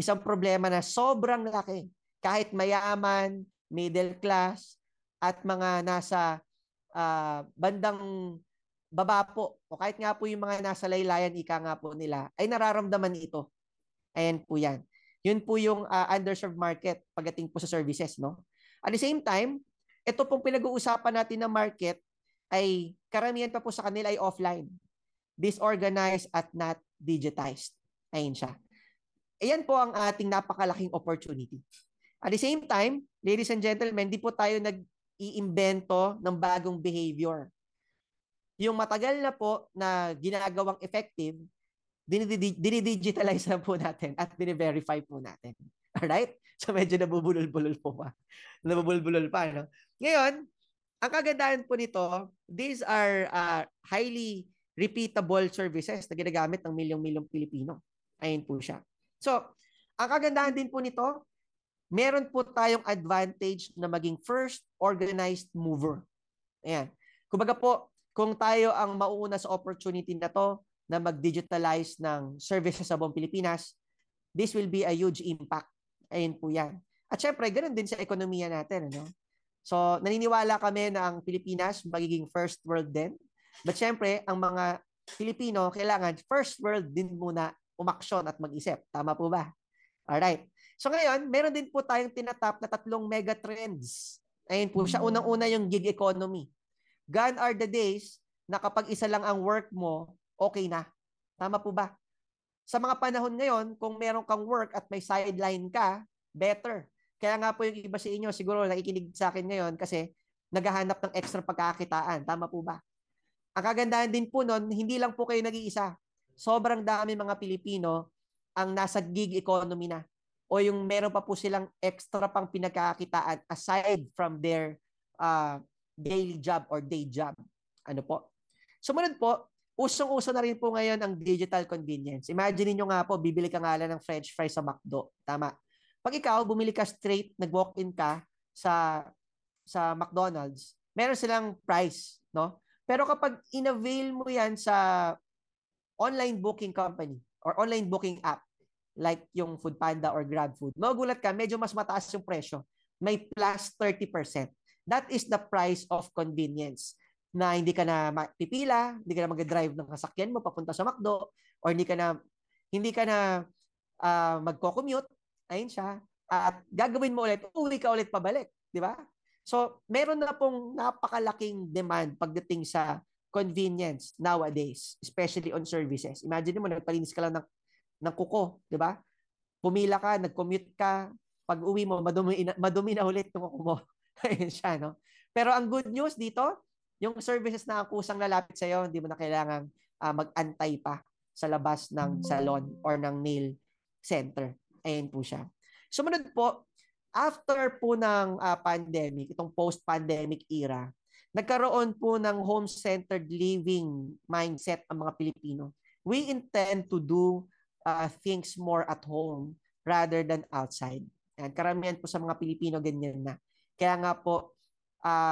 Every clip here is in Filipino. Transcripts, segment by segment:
Isang problema na sobrang laki. Kahit mayaman, middle class, at mga nasa bandang baba po, o kahit nga po yung mga nasa laylayan, ika nga po nila, ay nararamdaman ito. Ayan po yan. Yun po yung underserved market pagdating po sa services, no? At the same time, ito pong pinag-uusapan natin na market ay karamihan pa po sa kanila ay offline, disorganized at not digitized. Ayun siya. Ayan po ang ating napakalaking opportunity. At the same time, ladies and gentlemen, di po tayo nag-iimbento ng bagong behavior. Yung matagal na po na ginagawang effective, dinidigitalize na po natin at bine-verify po natin. Alright? So medyo nabubulol-bulol po pa. Nabubulol-bulol pa, no? Ngayon, ang kagandahan po nito, these are highly repeatable services na ginagamit ng milyong-milyong Pilipino. Ayun po siya. So, ang kagandahan din po nito, meron po tayong advantage na maging first organized mover. Ayan. Kumbaga po, kung tayo ang mauuna sa opportunity na to na mag-digitalize ng services sa buong Pilipinas, this will be a huge impact. Ayun po yan. At syempre, ganun din sa ekonomiya natin. Ano? So, naniniwala kami na ang Pilipinas magiging first world din. But syempre, ang mga Pilipino, kailangan first world din muna umaksyon at mag-isip. Tama po ba? Alright. So ngayon, meron din po tayong tinatap na 3 mega trends. Ayun po siya. Unang-una yung gig economy. Gone are the days na kapag isa lang ang work mo, okay na. Tama po ba? Sa mga panahon ngayon, kung meron kang work at may sideline ka, better. Kaya nga po yung iba sa inyo, siguro nakikinig sa akin ngayon kasi naghahanap ng extra pagkakakitaan. Tama po ba? Ang kagandahan din po nun, hindi lang po kayo nag-iisa. Sobrang dami mga Pilipino ang nasa gig economy na. O yung meron pa po silang extra pang pinagkakakitaan aside from their daily job or day job. Ano po? Sumunod po, usong-uso na rin po ngayon ang digital convenience. Imagine niyo nga po, bibili ka nga lang ng french fries sa McDo. Tama. Pag ikaw, bumili ka straight, nag-walk-in ka sa McDonald's, meron silang price, no? Pero kapag in-avail mo yan sa online booking company or online booking app, like yung Foodpanda or GrabFood, magugulat ka, medyo mas mataas yung presyo. May plus 30%. That is the price of convenience na hindi ka na pipila, hindi ka na mag-drive ng sasakyan mo papunta sa McDo, or hindi ka na magko-commute, ayun siya, at gagawin mo ulit, uwi ka ulit pabalik, di ba? So, meron na pong napakalaking demand pagdating sa convenience nowadays, especially on services. Imagine mo, nagpalinis ka lang ng kuko, di ba? Pumila ka, nag-commute ka, pag uwi mo, madumi na ulit ng kuko mo. Ayun siya, no? Pero ang good news dito, yung services na kusang lalapit sa'yo, hindi mo na kailangan mag-antay pa sa labas ng salon or ng nail center. Ayun po siya. Sumunod po, after po ng pandemic, itong post-pandemic era, nagkaroon po ng home-centered living mindset ang mga Pilipino. We intend to do things more at home rather than outside. And karamihan po sa mga Pilipino ganyan na. Kaya nga po,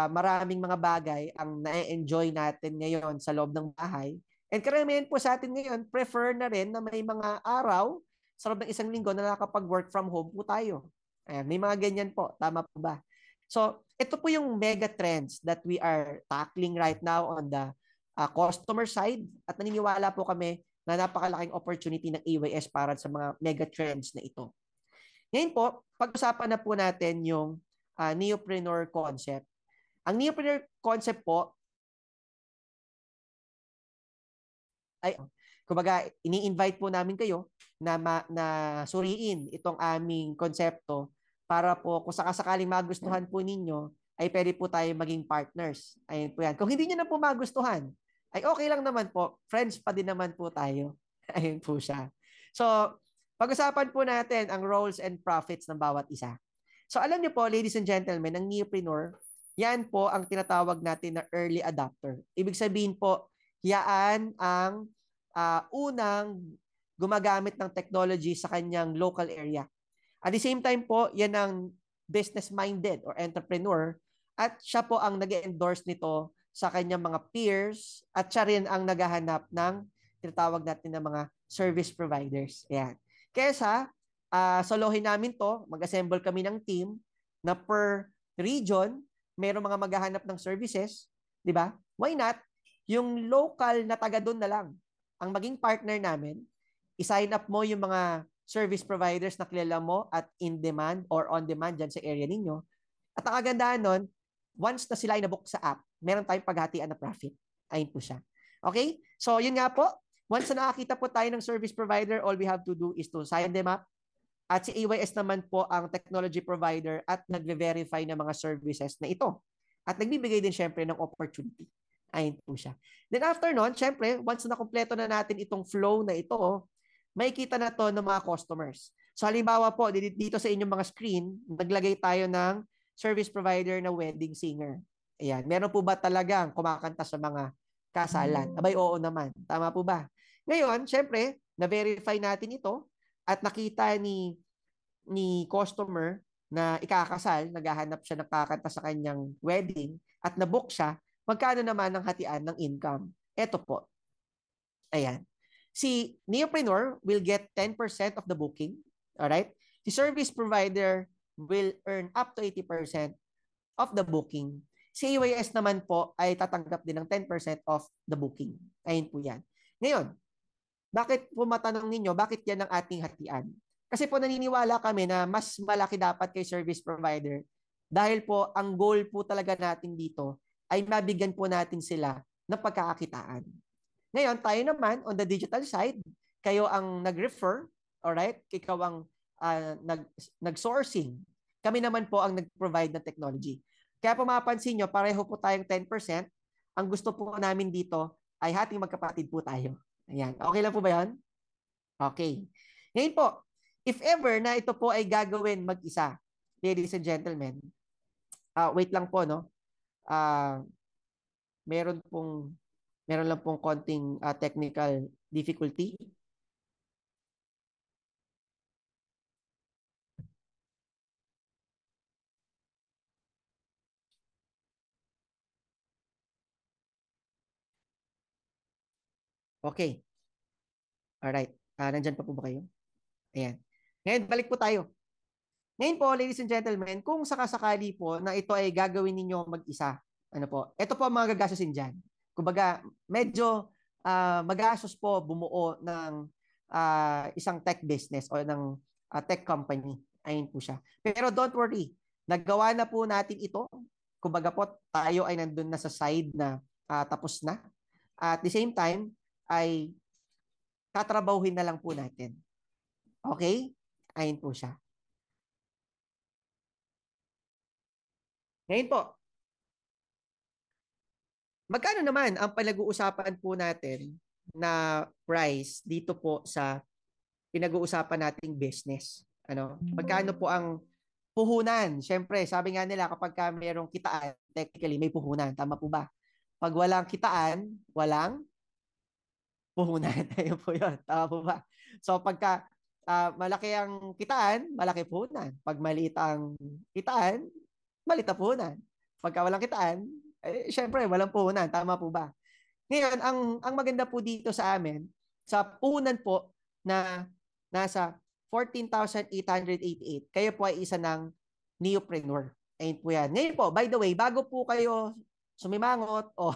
maraming mga bagay ang na-enjoy natin ngayon sa loob ng bahay. And karamihan po sa atin ngayon, prefer na rin na may mga araw sa loob ng isang linggo na nakakapag-work from home po tayo. Ayan, may mga ganyan po. Tama po ba? So, ito po yung mega trends that we are tackling right now on the customer side. At naniniwala po kami na napakalaking opportunity ng AYS para sa mga mega trends na ito. Ngayon po, pag-usapan na po natin yung neopreneur concept. Ang neopreneur concept po ay, kumbaga, ini-invite po namin kayo na suriin itong aming konsepto para po kung sakasakaling magustuhan po ninyo, ay pwede po tayo maging partners. Ayun po yan. Kung hindi nyo na po magustuhan, ay okay lang naman po. Friends pa din naman po tayo. Ayun po siya. So, pag-usapan po natin ang roles and profits ng bawat isa. So, alam niyo po, ladies and gentlemen, ang neopreneur, yan po ang tinatawag natin na early adopter. Ibig sabihin po, yan ang unang gumagamit ng technology sa kanyang local area. At the same time po, yan ang business-minded or entrepreneur at siya po ang nag-endorse nito sa kanyang mga peers at siya rin ang naghahanap ng tinatawag natin ng mga service providers. Yan. Kesa solohin namin to, mag-assemble kami ng team na per region, meron mga maghahanap ng services, di ba? Why not? Yung local na taga doon na lang, ang maging partner namin, i-sign up mo yung mga service providers na kilala mo at in demand or on demand dyan sa area ninyo. At ang kagandahan nun, once na sila ay nabook sa app, meron tayong paghatian na profit. Ayun po siya. Okay? So, yun nga po. Once na nakakita po tayo ng service provider, all we have to do is to sign them up. At si AYS naman po ang technology provider at nagve-verify ng mga services na ito. At nagbibigay din syempre ng opportunity. Ayun po siya. Then after nun, syempre, once na kumpleto na natin itong flow na ito, makikita na to ng mga customers. So halimbawa po, dito sa inyong mga screen, naglagay tayo ng service provider na wedding singer. Ayan. Meron po ba talagang kumakanta sa mga kasalan? Abay, oo naman. Tama po ba? Ngayon, syempre, na-verify natin ito at nakita ni customer na ikakasal, naghahanap siya ng kakanta sa kanyang wedding at nabook siya, magkano naman ang hatian ng income? Ito po. Ayan. Si Neopreneur will get 10% of the booking. Alright? Si service provider will earn up to 80% of the booking. Si AYS naman po ay tatanggap din ng 10% of the booking. Ayun po yan. Ngayon, bakit po matanong ninyo, bakit yan ang ating hatian? Kasi po naniniwala kami na mas malaki dapat kay service provider dahil po ang goal po talaga natin dito ay mabigyan po natin sila ng pagkakakitaan. Ngayon, tayo naman on the digital side, kayo ang nag-refer, alright? Ikaw ang nag-sourcing. Kami naman po ang nag-provide ng technology. Kaya po mapapansin nyo, pareho po tayong 10%. Ang gusto po namin dito ay hating magkapatid po tayo. Ayan. Okay lang po ba yan? Okay. Ngayon po, if ever na ito po ay gagawin mag-isa, ladies and gentlemen, wait lang po, no? Meron lang pong konting technical difficulty. Okay. Alright. Nandyan pa po ba kayo? Ayan. Ngayon, balik po tayo. Ngayon po, ladies and gentlemen, kung sakasakali po na ito ay gagawin ninyo mag-isa, ano po, ito po ang mga gagastusin dyan. Kumbaga, medyo magastos po bumuo ng isang tech business o ng tech company. Ayun po siya. Pero don't worry, nagawa na po natin ito. Kumbaga po, tayo ay nandun na sa side na tapos na. At the same time, ay tatrabahuhin na lang po natin. Okay? Ayun po siya. Ngayon po, magkano naman ang pinag-uusapan po natin na price dito po sa pinag-uusapan nating business? Ano? Magkano po ang puhunan? Siyempre, sabi nga nila kapag ka merong kitaan, technically may puhunan. Tama po ba? Pag walang kitaan, walang puhunan. Ayun po yun. Tama po ba? So pagka malaki ang kitaan, malaki puhunan. Pag maliit ang kitaan, maliit ang puhunan. Pagka walang kitaan, syempre walang puhunan. Tama po ba? Ngayon, ang maganda po dito sa amin, sa puhunan po na nasa 14,888, kayo po ay isa ng neopreneur. Ayun po yan. Ngayon po, by the way, bago po kayo sumimangot o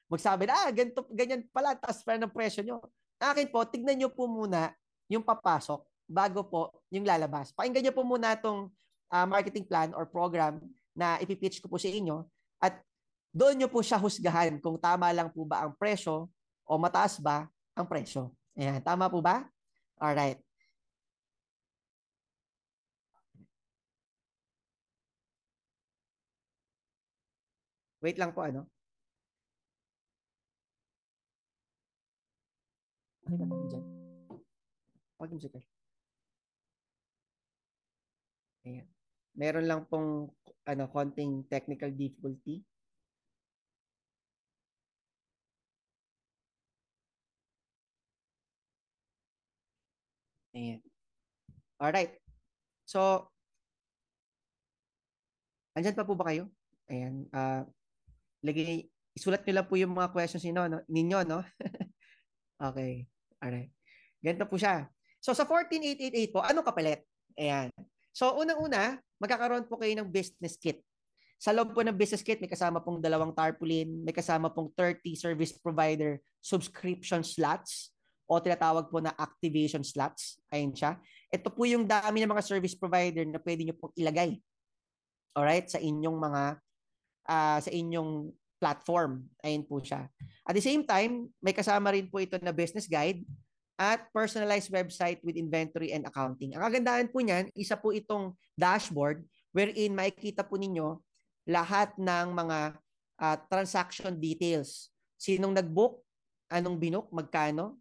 magsabi na, ganito, ganyan pala, taas pa ng presyo nyo. Akin po, tignan nyo po muna yung papasok bago po yung lalabas. Pakinggan nyo po muna itong marketing plan or program na ipipitch ko po sa inyo at doon nyo po siya husgahan kung tama lang po ba ang presyo o mataas ba ang presyo. Ayan, tama po ba? Alright. Wait lang po, ano? Okay na, dyan. Huwag yung super. Ayan. Meron lang pong konting technical difficulty. Ayan. Alright. So, andyan pa po ba kayo? Ayan. Isulat nyo lang po yung mga questions ninyo, no? Okay. Alright. Ganito po siya. So, sa 14,888 po, anong kapalit? Ayan. So, unang-una, magkakaroon po kayo ng business kit. Sa loob po ng business kit, may kasama pong 2 tarpaulin, may kasama pong 30 service provider subscription slots o tinatawag po na activation slots. Ayun siya. Ito po yung dami ng mga service provider na pwede nyo pong ilagay. Alright? Sa inyong platform. Ayun po siya. At the same time, may kasama rin po ito na business guide at personalized website with inventory and accounting. Ang kagandahan po niyan, isa po itong dashboard wherein makikita po ninyo lahat ng mga transaction details. Sinong nag-book, anong binook, magkano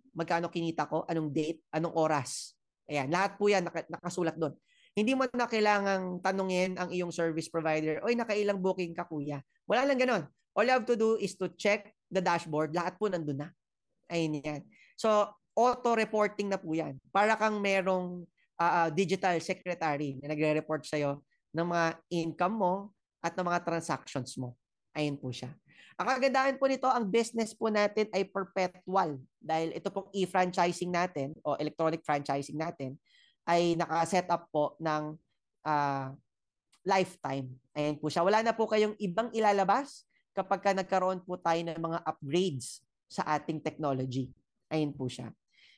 kinita ko, anong date, anong oras. Ayan, lahat po yan nakasulat doon. Hindi mo na kailangang tanungin ang iyong service provider, oy, nakailang booking ka kuya. Wala lang ganon. All you have to do is to check the dashboard. Lahat po nandun na. Ayun yan. So, auto-reporting na po yan. Para kang merong digital secretary na nagre-report sa'yo ng mga income mo at ng mga transactions mo. Ayun po siya. Ang kagandahan po nito, ang business po natin ay perpetual. Dahil ito pong e-franchising natin o electronic franchising natin ay naka-set up po ng lifetime. Ayan po siya. Wala na po kayong ibang ilalabas kapag ka nagkaroon po tayo ng mga upgrades sa ating technology. Ayan po siya.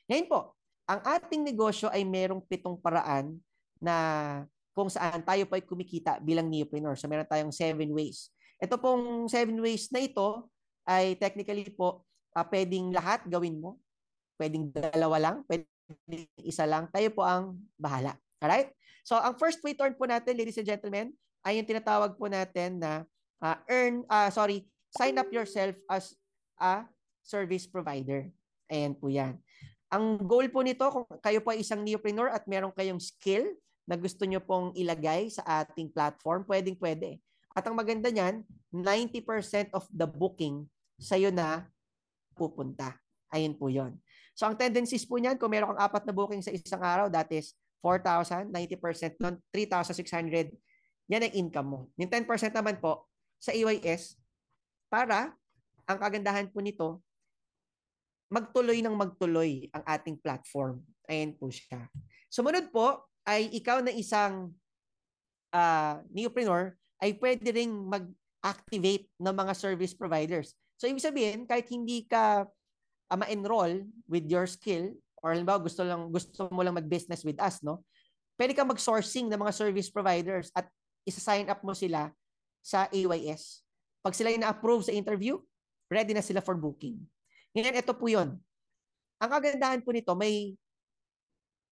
Ngayon po, ang ating negosyo ay merong 7 paraan na kung saan tayo po ay kumikita bilang neopreneur. So meron tayong 7 ways. Ito pong 7 ways na ito ay technically po pwedeng lahat gawin mo. Pwedeng 2 lang, pwedeng 1 lang. Tayo po ang bahala. Alright? So ang first way to earn po natin, ladies and gentlemen, ay yung tinatawag po natin na sign up yourself as a service provider. Ayan po yan. Ang goal po nito, kung kayo po ay isang neopreneur at meron kayong skill na gusto nyo pong ilagay sa ating platform, pwedeng-pwede. At ang maganda niyan, 90% of the booking sa'yo na pupunta. Ayun po yon. So ang tendencies po niyan, kung meron kang 4 na booking sa isang araw, that is 4,000, 90% nun, 3,600. Yan ang income mo. Yung 10% naman po sa EYS, para ang kagandahan po nito, magtuloy ang ating platform. Ayan po siya. Sumunod po ay ikaw na isang neopreneur ay pwede ring mag-activate ng mga service providers. So ibig sabihin, kahit hindi ka ma-enroll with your skill or halimbawa gusto mo lang mag-business with us, no? Pwede ka mag-sourcing ng mga service providers at isa-sign up mo sila sa AYS. Pag sila yung na-approve sa interview, ready na sila for booking. Ngayon, ito po yun. Ang kagandahan po nito,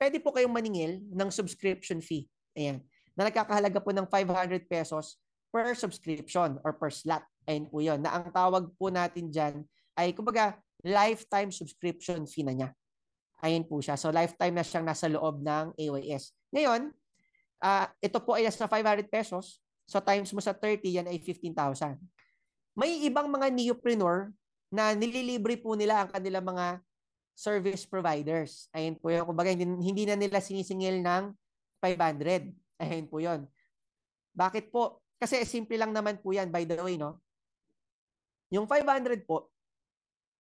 pwede po kayong maningil ng subscription fee. Ayan. Na nagkakahalaga po ng 500 pesos per subscription or per slot. Ayan po yun. Na ang tawag po natin dyan ay, kumbaga, lifetime subscription fee na niya. Ayan po siya. So, lifetime na siyang nasa loob ng AYS. Ngayon, ito po ay nasa 500 pesos. So, times mo sa 30, yan ay 15,000. May ibang mga neopreneur na nililibre po nila ang kanilang mga service providers. Ayun po yun. Kumbaga, hindi na nila sinisingil ng 500. Ayun po yun. Bakit po? Kasi simple lang naman po yan, by the way, no? Yung 500 po,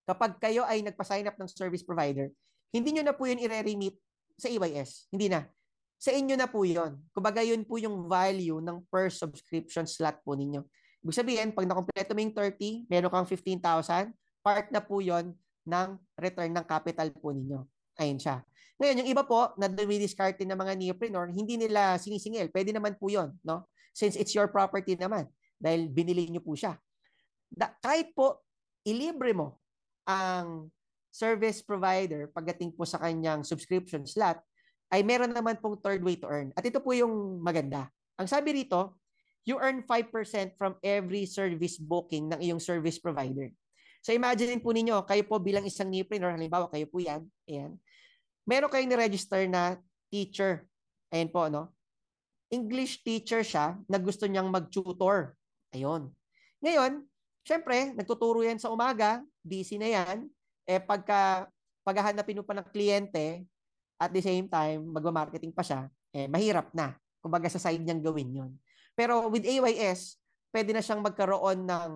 kapag kayo ay nagpa-sign up ng service provider, hindi nyo na po yun i-remit sa EYS. Hindi na. Sa inyo na po yun. Kumbaga, yun po yung value ng per subscription slot po ninyo. Ibig sabihin, pag nakompleto mo yung 30, meron kang 15,000, part na po yon ng return ng capital po ninyo. Ayun siya. Ngayon, yung iba po na dumidiscard ng mga neopreneur, hindi nila sinisingil. Pwede naman po yon, no? Since it's your property naman, dahil binili nyo po siya. Kahit po, ilibre mo ang service provider pagdating po sa kanyang subscription slot, ay meron naman pong third way to earn. At ito po yung maganda. Ang sabi rito, you earn 5% from every service booking ng iyong service provider. So imagine po ninyo, kayo po bilang isang neopreneur, halimbawa kayo po yan, ayan, meron kayong ni-register na teacher. Ayan po, no? English teacher siya na gusto niyang mag-tutor. Ayun. Ngayon, syempre, nagtuturo yan sa umaga, busy na yan. Paghahanapin mo pa ng kliyente, at the same time, magma-marketing pa siya, mahirap na. Kumbaga sa side niyang gawin yun. Pero with AYS, pwede na siyang magkaroon ng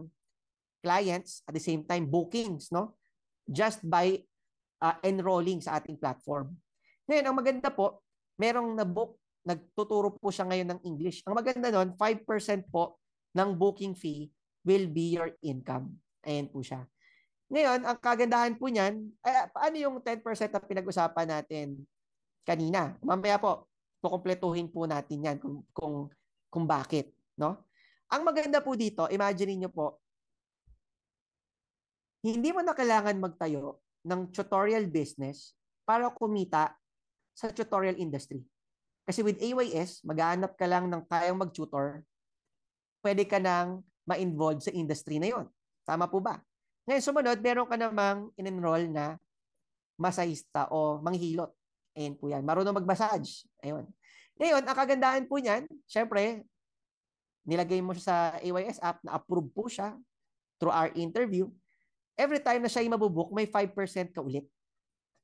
clients at the same time bookings, no? Just by enrolling sa ating platform. Ngayon, ang maganda po, merong na-book nagtuturo po siya ngayon ng English. Ang maganda nun, 5% po ng booking fee will be your income. Ayan po siya. Ngayon, ang kagandahan po niyan, paano yung 10% na pinag-usapan natin kanina? Mamaya po, kukumpletuhin po natin yan kung bakit. No? Ang maganda po dito, imagine niyo po, hindi mo na kailangan magtayo ng tutorial business para kumita sa tutorial industry. Kasi with AYS, maghahanap ka lang ng kayang mag-tutor, pwede ka nang ma-involve sa industry na yon. Tama po ba? Ngayon, sumunod, meron ka namang in-enroll na masahista o manghilot. Ayun po yan. Marunong mag-massage. Ayun. Ngayon, ang kagandahan po niyan, syempre, nilagay mo siya sa AYS app, na-approve po siya through our interview. Every time na siya yung mabubook, may 5% ka ulit.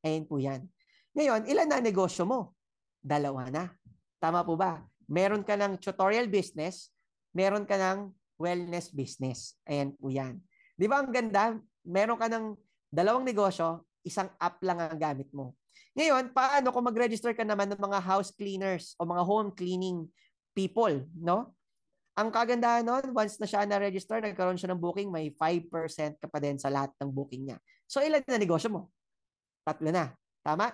Ayun po yan. Ngayon, ilan na negosyo mo? 2 na. Tama po ba? Meron ka ng tutorial business, meron ka ng wellness business. Ayan po yan. Di ba ang ganda? Meron ka ng 2 negosyo, isang app lang ang gamit mo. Ngayon, paano kung mag-register ka naman ng mga house cleaners o mga home cleaning people, no? Ang kagandahan nun, once na siya na-register, nagkaroon siya ng booking, may 5% ka pa din sa lahat ng booking niya. So, ilan na negosyo mo? 3 na. Tama?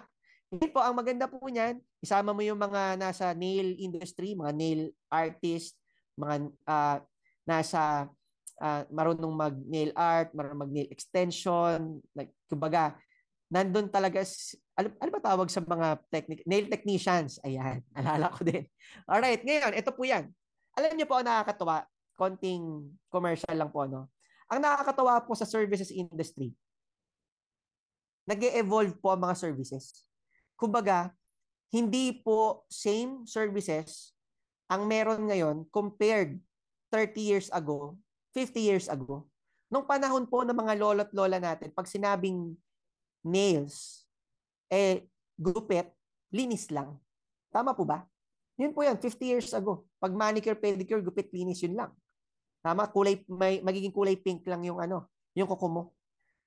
Hindi po, ang maganda po niyan, isama mo yung mga nasa nail industry, mga nail artist, mga nasa marunong mag-nail art, marunong mag-nail extension, like, kumbaga, nandun talaga, ano ba tawag sa mga nail technicians? Ayan, alala ko din. Alright, ngayon, ito po yan. Alam niyo po ang nakakatuwa, konting commercial lang po, no? Ang nakakatuwa po sa services industry, nag-e-evolve po ang mga services. Kumbaga, hindi po same services ang meron ngayon compared 30 years ago, 50 years ago. Nung panahon po ng mga lolo't lola natin, pag sinabing nails, gupit, linis lang. Tama po ba? Yun po yan, 50 years ago. Pag manicure, pedicure, gupit, linis, yun lang. Tama? Magiging kulay pink lang yung yung kuko mo.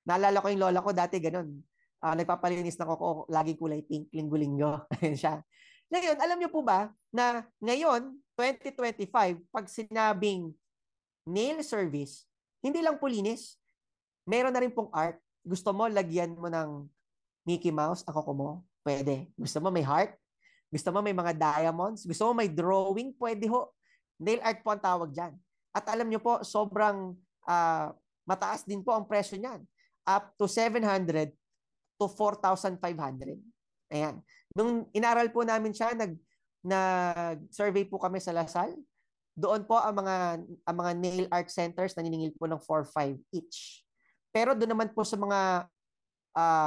Naalala ko yung lola ko, dati ganun. Nagpapalinis ng kuko, laging kulay pink, linggo-linggo. Ayan siya. Ngayon, alam niyo po ba na ngayon, 2025, pag sinabing nail service, hindi lang po linis. Meron na rin pong art. Gusto mo, lagyan mo ng Mickey Mouse, ang kuko mo? Pwede. Gusto mo may heart? Gusto mo may mga diamonds? Gusto mo may drawing? Pwede ho. Nail art po ang tawag dyan. At alam nyo po, sobrang mataas din po ang presyo niyan. Up to 700 to 4,500. Ayan. Nung inaral po namin siya, nag-survey po kami sa Lasal. Doon po ang mga nail art centers naniningil po ng 4,500 each. Pero doon naman po sa mga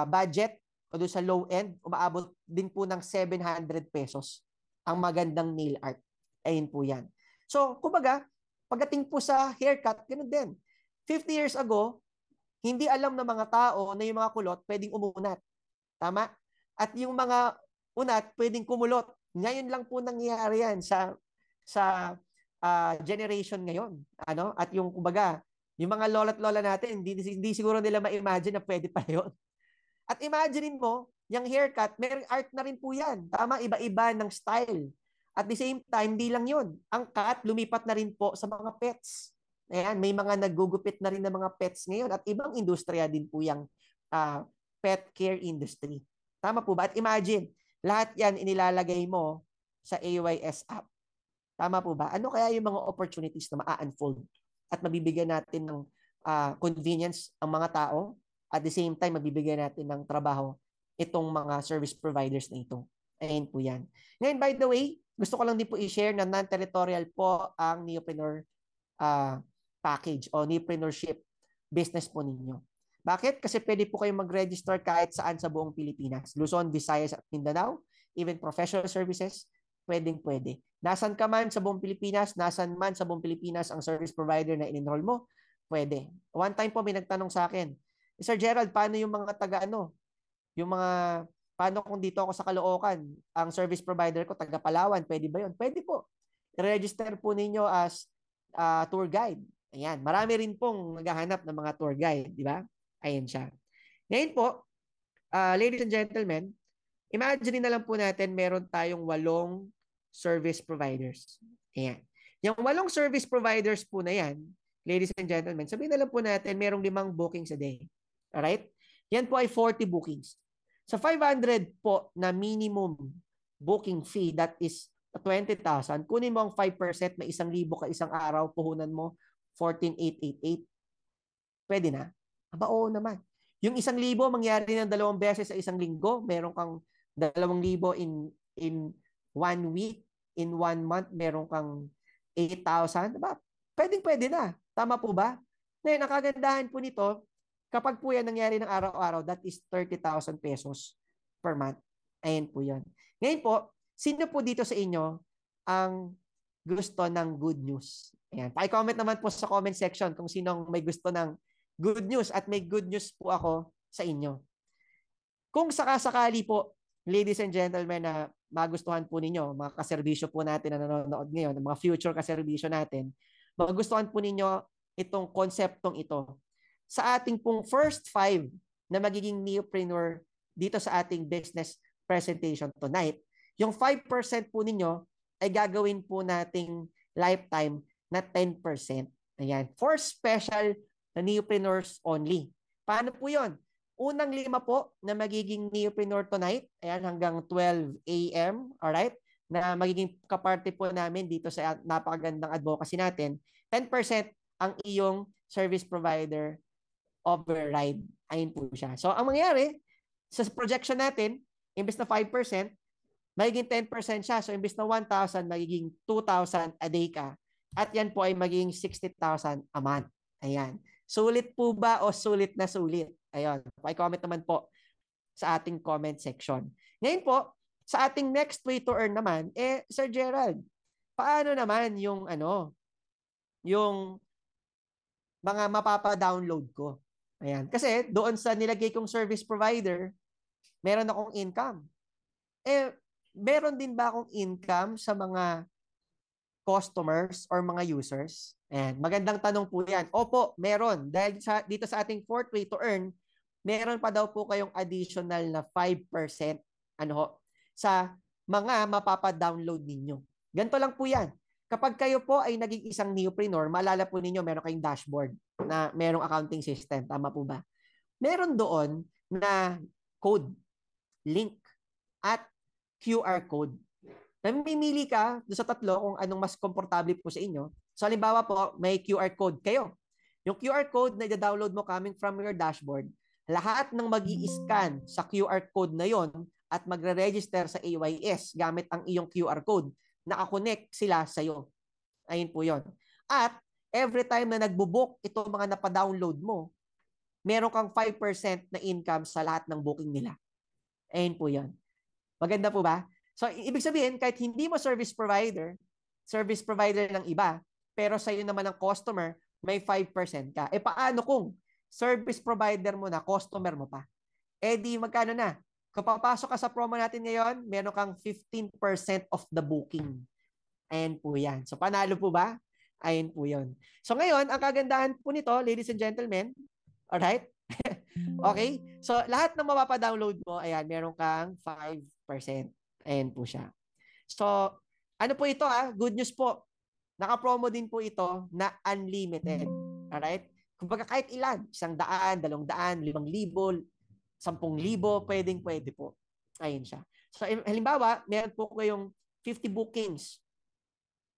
budget o doon sa low end, umaabot din po ng 700 pesos ang magandang nail art. Ayun po yan. So, kumbaga, pagdating po sa haircut, ganun din. 50 years ago, hindi alam ng mga tao na yung mga kulot pwedeng umunat. Tama? At yung mga unat pwedeng kumulot. Ngayon lang po nangyayari yan sa generation ngayon. At yung kumbaga, yung mga lola't lola natin, hindi siguro nila ma-imagine na pwede pa yun. At imaginein mo, yung haircut, may art na rin po yan. Tama, iba-iba ng style. At the same time, hindi lang yun. Ang cut, lumipat na rin po sa mga pets. Ayan, may mga naggugupit na rin ng mga pets ngayon at ibang industriya din po yung pet care industry. Tama po ba? At imagine, lahat yan inilalagay mo sa AYS app. Tama po ba? Ano kaya yung mga opportunities na ma-unfold at mabibigyan natin ng convenience ang mga tao? At the same time, mabibigyan natin ng trabaho itong mga service providers na ito. Ayan po yan. Ngayon, by the way, gusto ko lang din po i-share na non-territorial po ang Neopreneur package o Neopreneurship business po ninyo. Bakit? Kasi pwede po kayong mag-register kahit saan sa buong Pilipinas. Luzon, Visayas at Mindanao, even professional services, pwedeng-pwede. Nasaan ka man sa buong Pilipinas, nasaan man sa buong Pilipinas ang service provider na in-enroll mo, pwede. One time po may nagtanong sa akin, Sir Gerald, paano yung mga paano kung dito ako sa Caloocan, ang service provider ko, taga Palawan, pwede ba yun? Pwede po. I-register po ninyo as tour guide. Ayan, marami rin pong naghahanap ng mga tour guide, di ba? Ayan siya. Ngayon po, ladies and gentlemen, imagine na lang po natin meron tayong 8 service providers. Ayan. Yung 8 service providers po na yan, ladies and gentlemen, sabihin na lang po natin merong 5 bookings a day. Alright? Yan po ay 40 bookings. Sa 500 po na minimum booking fee, that is 20,000, kunin mo ang 5%, may 1,000 ka isang araw, puhunan mo 14,888. Pwede na? Aba, oo naman. Yung 1,000 mangyari ng 2 beses sa isang linggo, meron kang 2,000 in 1 week, in 1 month, meron kang 8,000. Diba? Pwede na. Tama po ba? Ngayon, ang kagandahan po nito, kapag po yan nangyari ng araw-araw, that is 30,000 pesos per month. Ayan po yan. Ngayon po, sino po dito sa inyo ang gusto ng good news? Ayan. Paki-comment naman po sa comment section kung sinong may gusto ng good news, at may good news po ako sa inyo. Kung sakasakali po, ladies and gentlemen, na magustuhan po ninyo, mga kaserbisyo po natin na nanonood ngayon, mga future kaserbisyo natin, magustuhan po ninyo itong konseptong ito. Sa ating pong first 5 na magiging neopreneur dito sa ating business presentation tonight, yung 5% po ninyo ay gagawin po nating lifetime na 10%. Ayan. For special na neopreneurs only. Paano po yun? Unang 5 po na magiging neopreneur tonight, ayan, hanggang 12 a.m., alright, na magiging kaparte po namin dito sa napakagandang advocacy natin, 10% ang iyong service provider override. Ayun po siya. So, ang mangyayari, sa projection natin, imbes na 5%, magiging 10% siya. So, imbes na 1,000, magiging 2,000 a day ka. At yan po ay magiging 60,000 a month. Ayan. Sulit po ba o sulit na sulit? Ayun. Pa-comment naman po sa ating comment section. Ngayon po, sa ating next way to earn naman, Sir Gerald, paano naman yung yung mga mapapa-download ko? Ayan. Kasi doon sa nilagay kong service provider, meron akong income. Meron din ba akong income sa mga customers or mga users? Ayan, magandang tanong po yan. Opo, meron. Dahil dito sa ating fourth way to earn, meron pa daw po kayong additional na 5% sa mga mapapa-download ninyo. Ganito lang po yan. Kapag kayo po ay naging isang neopreneur, maalala po ninyo, meron kayong dashboard na merong accounting system. Tama po ba? Meron doon na code, link, at QR code. Namimili ka doon sa 3 kung anong mas komportable po sa inyo. So, halimbawa po, may QR code kayo. Yung QR code na i-download mo coming from your dashboard, lahat ng mag-i-scan sa QR code na yon at magre-register sa AYS gamit ang iyong QR code, nakakonect sila sa iyo. Ayun po yon. At every time na nagbo-book itong mga napadownload mo, meron kang 5% na income sa lahat ng booking nila. Ayun po yon. Maganda po ba? So, ibig sabihin, kahit hindi mo service provider ng iba, pero sa iyo naman ang customer, may 5% ka. Paano kung service provider mo na, customer mo pa? Di magkano na? Kung papasok ka sa promo natin ngayon, meron kang 15% of the booking. Ayan po yan. So, panalo po ba? Ayan po yun. So, ngayon, ang kagandahan po nito, ladies and gentlemen, alright? Okay? So, lahat ng mapapadownload mo, ayan, meron kang 5%. Ayan po siya. So, ano po ito Good news po. Naka-promo din po ito na unlimited. Alright? Kumbaga kahit ilan, 100, 200, 5,000, 10,000, pwede po. Ayun siya. So, halimbawa, meron po kayong 50 bookings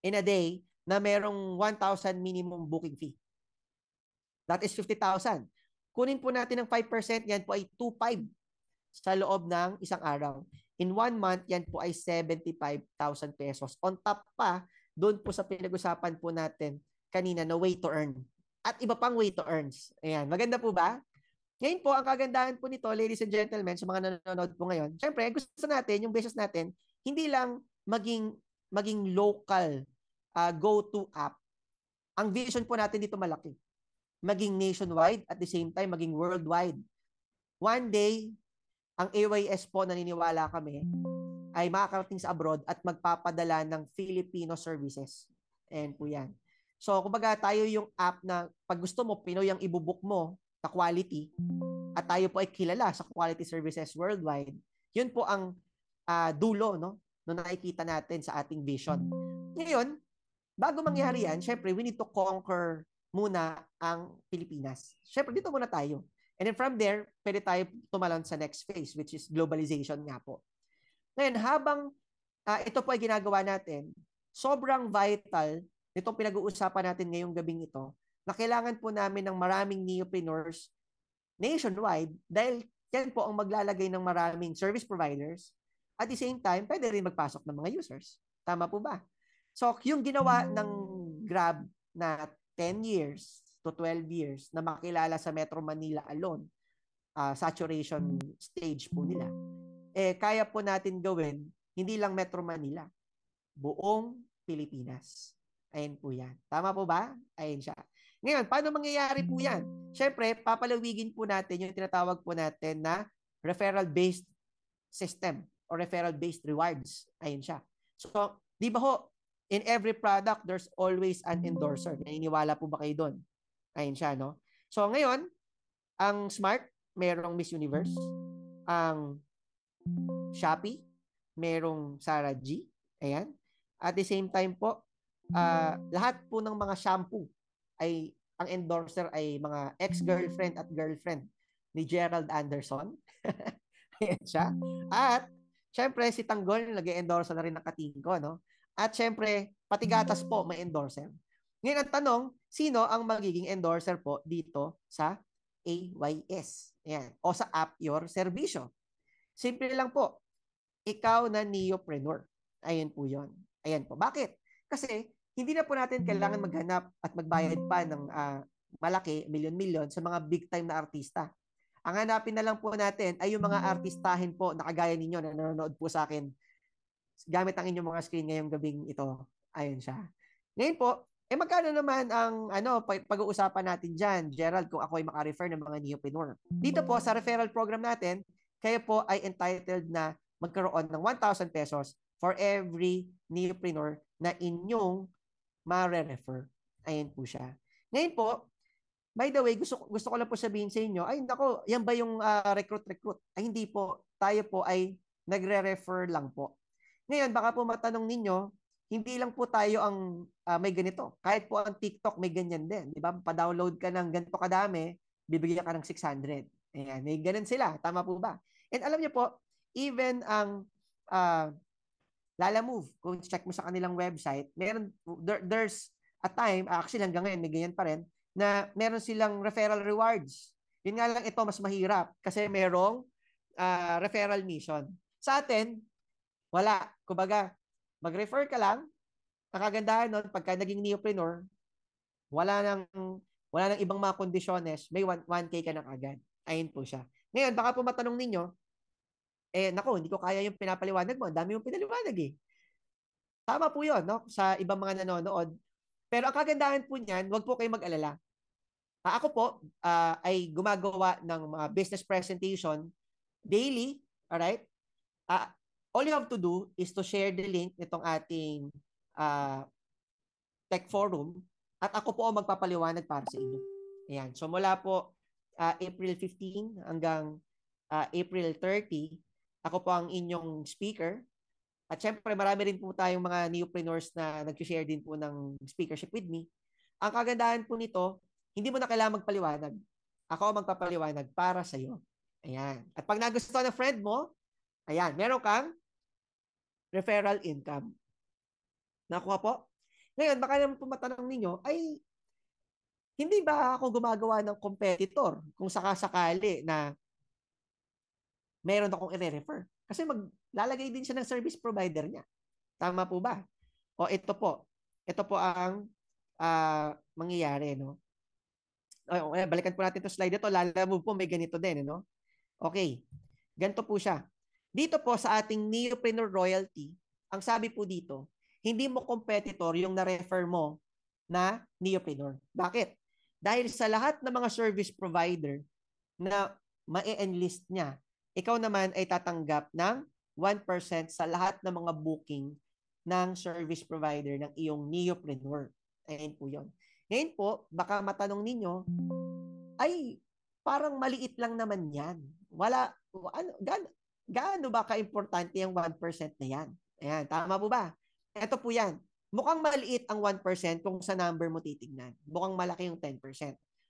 in a day na merong 1,000 minimum booking fee. That is 50,000. Kunin po natin ng 5%, yan po ay 2,500 sa loob ng isang araw. In 1 month, yan po ay 75,000 pesos. On top pa, doon po sa pinag-usapan po natin kanina na way to earn. At iba pang way to earns. Ayan, maganda po ba? Ngayon po, ang kagandahan po nito, ladies and gentlemen, sa mga nanonood po ngayon, syempre, gusto natin, yung business natin, hindi lang maging local go-to app. Ang vision po natin dito malaki. Maging nationwide, at the same time, maging worldwide. One day, ang AYS po, naniniwala kami, ay makakarating sa abroad at magpapadala ng Filipino services. Ayan po yan. So, kumbaga tayo yung app na pag gusto mo, Pinoy ang ibubook mo sa quality at tayo po ay kilala sa quality services worldwide. Yun po ang dulo, no? no nakikita natin sa ating vision. Ngayon, bago mangyari yan, syempre, we need to conquer muna ang Pilipinas. Syempre, dito muna tayo. And then from there, pwede tayo tumalon sa next phase, which is globalization nga po. Ngayon, habang ito po ay ginagawa natin, sobrang vital nitong pinag-uusapan natin ngayong gabing ito, na kailangan po namin ng maraming neopreneurs nationwide dahil yan po ang maglalagay ng maraming service providers. At the same time, pwede rin magpasok ng mga users. Tama po ba? So, yung ginawa ng Grab na 10 years to 12 years na makilala sa Metro Manila alone, saturation stage po nila, kaya po natin gawin, hindi lang Metro Manila, buong Pilipinas. Ayun po yan. Tama po ba? Ayun siya. Ngayon, paano mangyayari po yan? Siyempre, papalawigin po natin yung tinatawag po natin na referral-based system or referral-based rewards. Ayun siya. So, di ba ho, in every product, there's always an endorser. Naniniwala po ba kayo doon? Ayun siya, no? So, ngayon, ang Smart, merong Miss Universe. Ang Shopee, merong Sarah G. Ayan. At the same time po, lahat po ng mga shampoo ay ang endorser ay mga ex-girlfriend at girlfriend ni Gerald Anderson. Ayan siya. At syempre si Tanggol nag-endorse na rin ng Katingko, no? At syempre pati gatas po may endorser. Ngayon ang tanong, sino ang magiging endorser po dito sa AYS? Ayan. O sa App Your Servicio. Simple lang po. Ikaw na neopreneur. Ayun po yun. Ayan po. Bakit? Kasi hindi na po natin kailangan maghanap at magbayad pa ng malaki, milyon-milyon sa mga big time na artista. Ang hanapin na lang po natin ay yung mga artistahin po na kagaya ninyo na nanonood po sa akin gamit ang inyong mga screen ngayong gabing ito. Ayun siya. Ngayon po, magkano naman ang pag-uusapan natin dyan, Gerald, kung ako ay maka-refer ng mga neopreneur? Dito po sa referral program natin, kayo po ay entitled na magkaroon ng 1,000 pesos for every neopreneur na inyong ma-refer. Ayan po siya. Ngayon po, by the way, gusto ko lang po sabihin sa inyo, ay nako, yan ba yung recruit? Ay hindi po. Tayo po ay nagre-refer lang po. Ngayon, baka po matanong ninyo, hindi lang po tayo ang may ganito. Kahit po ang TikTok may ganyan din. Di ba? Pa-download ka ng ganito kadami, bibigyan ka ng 600. Ayan, may ganun sila. Tama po ba? And alam niyo po, even ang Lalamove, kung check mo sa kanilang website, there's a time, actually hanggang ngayon may ganyan pa rin, na meron silang referral rewards. Yun nga lang ito mas mahirap kasi merong referral mission. Sa atin, wala. Kumbaga, mag-refer ka lang, ang kagandahan nun, pagka naging neopreneur, wala nang ibang mga kondisyones, may 1K ka na agad. Ayun po siya. Ngayon, baka po matanong ninyo, nako, hindi ko kaya yung pinapaliwanag mo. Ang dami yung pinaliwanag eh. Tama po yun, no? Sa ibang mga nanonood. Pero ang kagandahan po niyan, wag po kayong mag-alala. Ako po ay gumagawa ng mga business presentation daily, alright? All you have to do is to share the link nitong ating tech forum at ako po ang magpapaliwanag para sa inyo. Ayan. So mula po April 15 hanggang April 30, ako po ang inyong speaker. At syempre, marami rin po tayong mga neopreneurs na nag-share din po ng speakership with me. Ang kagandahan po nito, hindi mo na kailangan magpaliwanag. Ako ang magpapaliwanag para sa iyo. Ayan. At pag nagustuhan ng friend mo, ayan, meron kang referral income. Nakuha po? Ngayon, baka naman po matanong ninyo, ay, hindi ba ako gumagawa ng competitor kung sakasakali na meron akong i-refer? Kasi maglalagay din siya ng service provider niya. Tama po ba? O ito po. Ito po ang mangyayari, no? Balikan po natin itong slide ito. Lalamove po, may ganito din, no? Okay. Ganito po siya. Dito po sa ating neopreneur royalty, ang sabi po dito, hindi mo competitor yung na-refer mo na neopreneur. Bakit? Dahil sa lahat ng mga service provider na ma-enlist niya, ikaw naman ay tatanggap ng 1% sa lahat ng mga booking ng service provider ng iyong neopreneur. Ayan po yun. Ngayon po, baka matanong ninyo, ay, parang maliit lang naman yan. Wala, gaano ba ka-importante yung 1% na yan? Ayan, tama po ba? Ito po yan. Mukhang maliit ang 1% kung sa number mo titignan. Mukhang malaki yung 10%.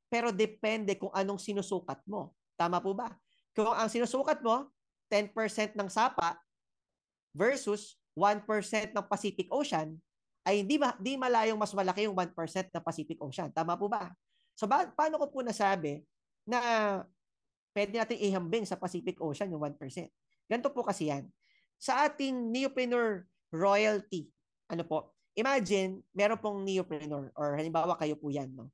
Pero depende kung anong sinusukat mo. Tama po ba? Kung ang sinusukat mo, 10% ng Sapa versus 1% ng Pacific Ocean, ay di malayong mas malaki yung 1% ng Pacific Ocean. Tama po ba? So, paano ko po nasabi na pwede natin ihambing sa Pacific Ocean yung 1%? Ganito po kasi yan. Sa ating neopreneur royalty, ano po, imagine, meron pong neopreneur or halimbawa kayo po yan, no?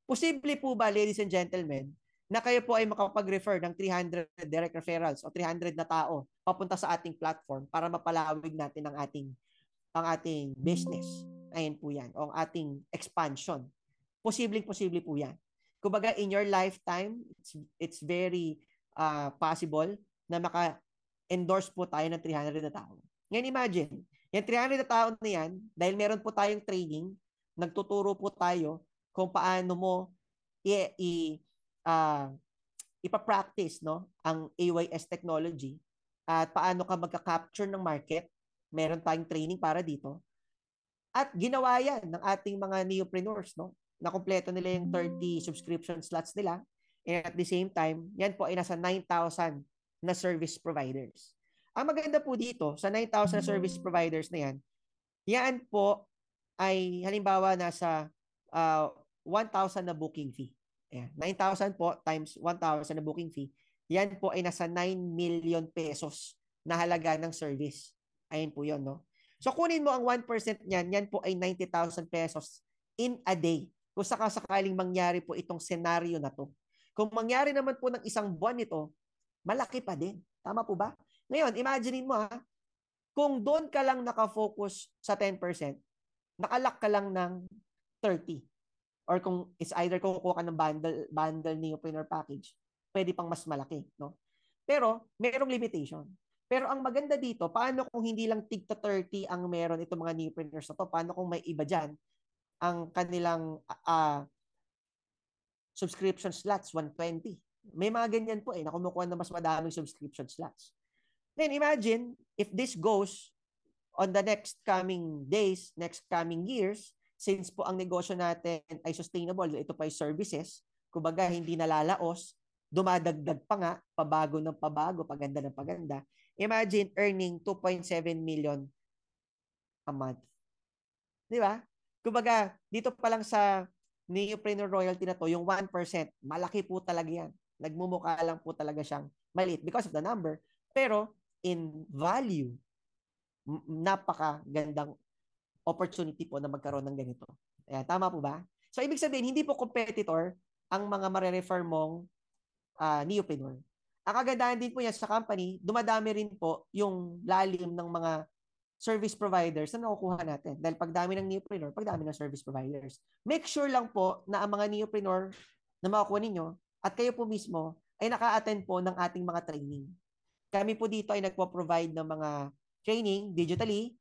Posible po ba, ladies and gentlemen, na kayo po ay makapag-refer ng 300 direct referrals o 300 na tao papunta sa ating platform para mapalawig natin ang ating business. Ayan po yan. O ang ating expansion. Posible po yan. Kumbaga, in your lifetime, it's very possible na maka-endorse po tayo ng 300 na tao. Ngayon imagine, yung 300 na tao na yan, dahil meron po tayong training, nagtuturo po tayo kung paano mo ipa-practice, no, ang AYS technology at paano ka magka-capture ng market. Meron tayong training para dito. At ginawa yan ng ating mga neopreneurs, no? Na kumpleto nila yung 30 subscription slots nila. And at the same time, yan po ay nasa 9,000 na service providers. Ang maganda po dito, sa 9,000 service providers na yan, yan po ay halimbawa nasa 1,000 na booking fee. Ayan, 9,000 po times 1,000 na booking fee. Yan po ay nasa 9 million pesos na halaga ng service. Ayun po yun, no? So, kunin mo ang 1% niyan, yan po ay 90,000 pesos in a day. Kung sakasakaling mangyari po itong senaryo na to. Kung mangyari naman po ng isang buwan ito, malaki pa din. Tama po ba? Ngayon, imaginein mo kung doon ka lang nakafocus sa 10%, nakalak ka lang ng 30. Or kung it's either kung kukuha ka ng bundle neopreneur package, pwede pang mas malaki, no? Pero merong limitation. Pero ang maganda dito, paano kung hindi lang tig to 30 ang meron itong mga neopreneurs na to? Paano kung may iba dyan ang kanilang subscription slots 120? May mga ganyan po na kumukuha ng mas madaming subscription slots. Then imagine if this goes on the next coming days, next coming years, since po ang negosyo natin ay sustainable, ito pa ay services, kumbaga hindi nalalaos, dumadagdag pa nga, pabago ng pabago, paganda ng paganda. Imagine earning 2.7 million a month. Di ba? Kumbaga, dito pa lang sa neopreneur royalty na to, yung 1%, malaki po talaga yan. Nagmumukha lang po talaga siyang maliit because of the number. Pero in value, napakagandang opportunity po na magkaroon ng ganito. Ayan, tama po ba? So, ibig sabihin, hindi po competitor ang mga marerefer mong neopreneur. Ang kagandahan din po yan sa company, dumadami rin po yung lalim ng mga service providers na nakukuha natin. Dahil pagdami ng neopreneur, pagdami ng service providers. Make sure lang po na ang mga neopreneur na makukuha ninyo at kayo po mismo ay naka-attend po ng ating mga training. Kami po dito ay nagpo-provide ng mga training digitally,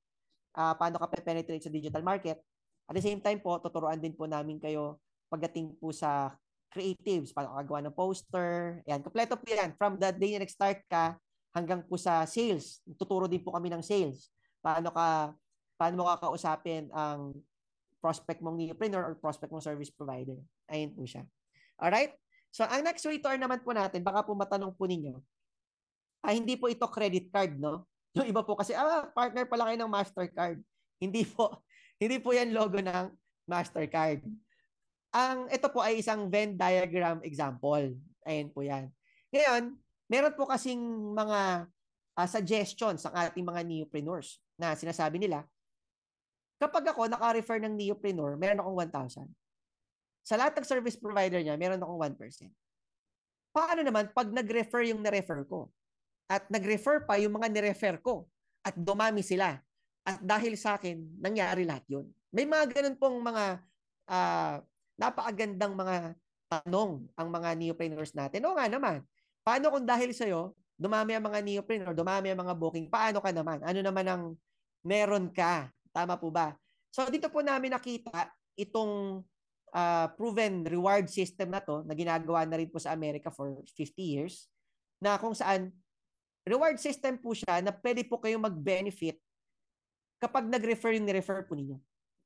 paano ka penetrate sa digital market. At the same time po, tuturuan din po namin kayo pagdating po sa creatives, paano ka gawa ng poster. Ayan, kompleto po yan. From the day na nag-start ka hanggang po sa sales. Tuturo din po kami ng sales. Paano mo kakausapin ang prospect mong neopreneur or prospect mong service provider. Ayun po siya. Alright? So, ang next return naman po natin, baka po matanong po ninyo, hindi po ito credit card, no? Yung iba po kasi, partner pala kayo ng Mastercard. Hindi po. Hindi po yan logo ng Mastercard. Ito po ay isang Venn diagram example. Ayan po yan. Ngayon, meron po kasing mga suggestions sa ating mga neopreneurs na sinasabi nila, kapag ako naka-refer ng neopreneur, meron akong 1,000. Sa lahat ng service provider niya, meron akong 1%. Paano naman pag nag-refer yung na-refer ko? At nag-refer pa yung mga ni-refer ko at dumami sila. At dahil sa akin, nangyari lahat yun. May mga ganun pong mga napakagandang mga tanong ang mga neopreneurs natin. O nga naman, paano kung dahil sa'yo, dumami ang mga neopreneur, dumami ang mga booking, paano ka naman? Ano naman ang meron ka? Tama po ba? So dito po namin nakita itong proven reward system na to na ginagawa na rin po sa Amerika for 50 years na kung saan reward system po siya na pwede po kayong mag-benefit kapag nag-refer yung ni-refer po ninyo.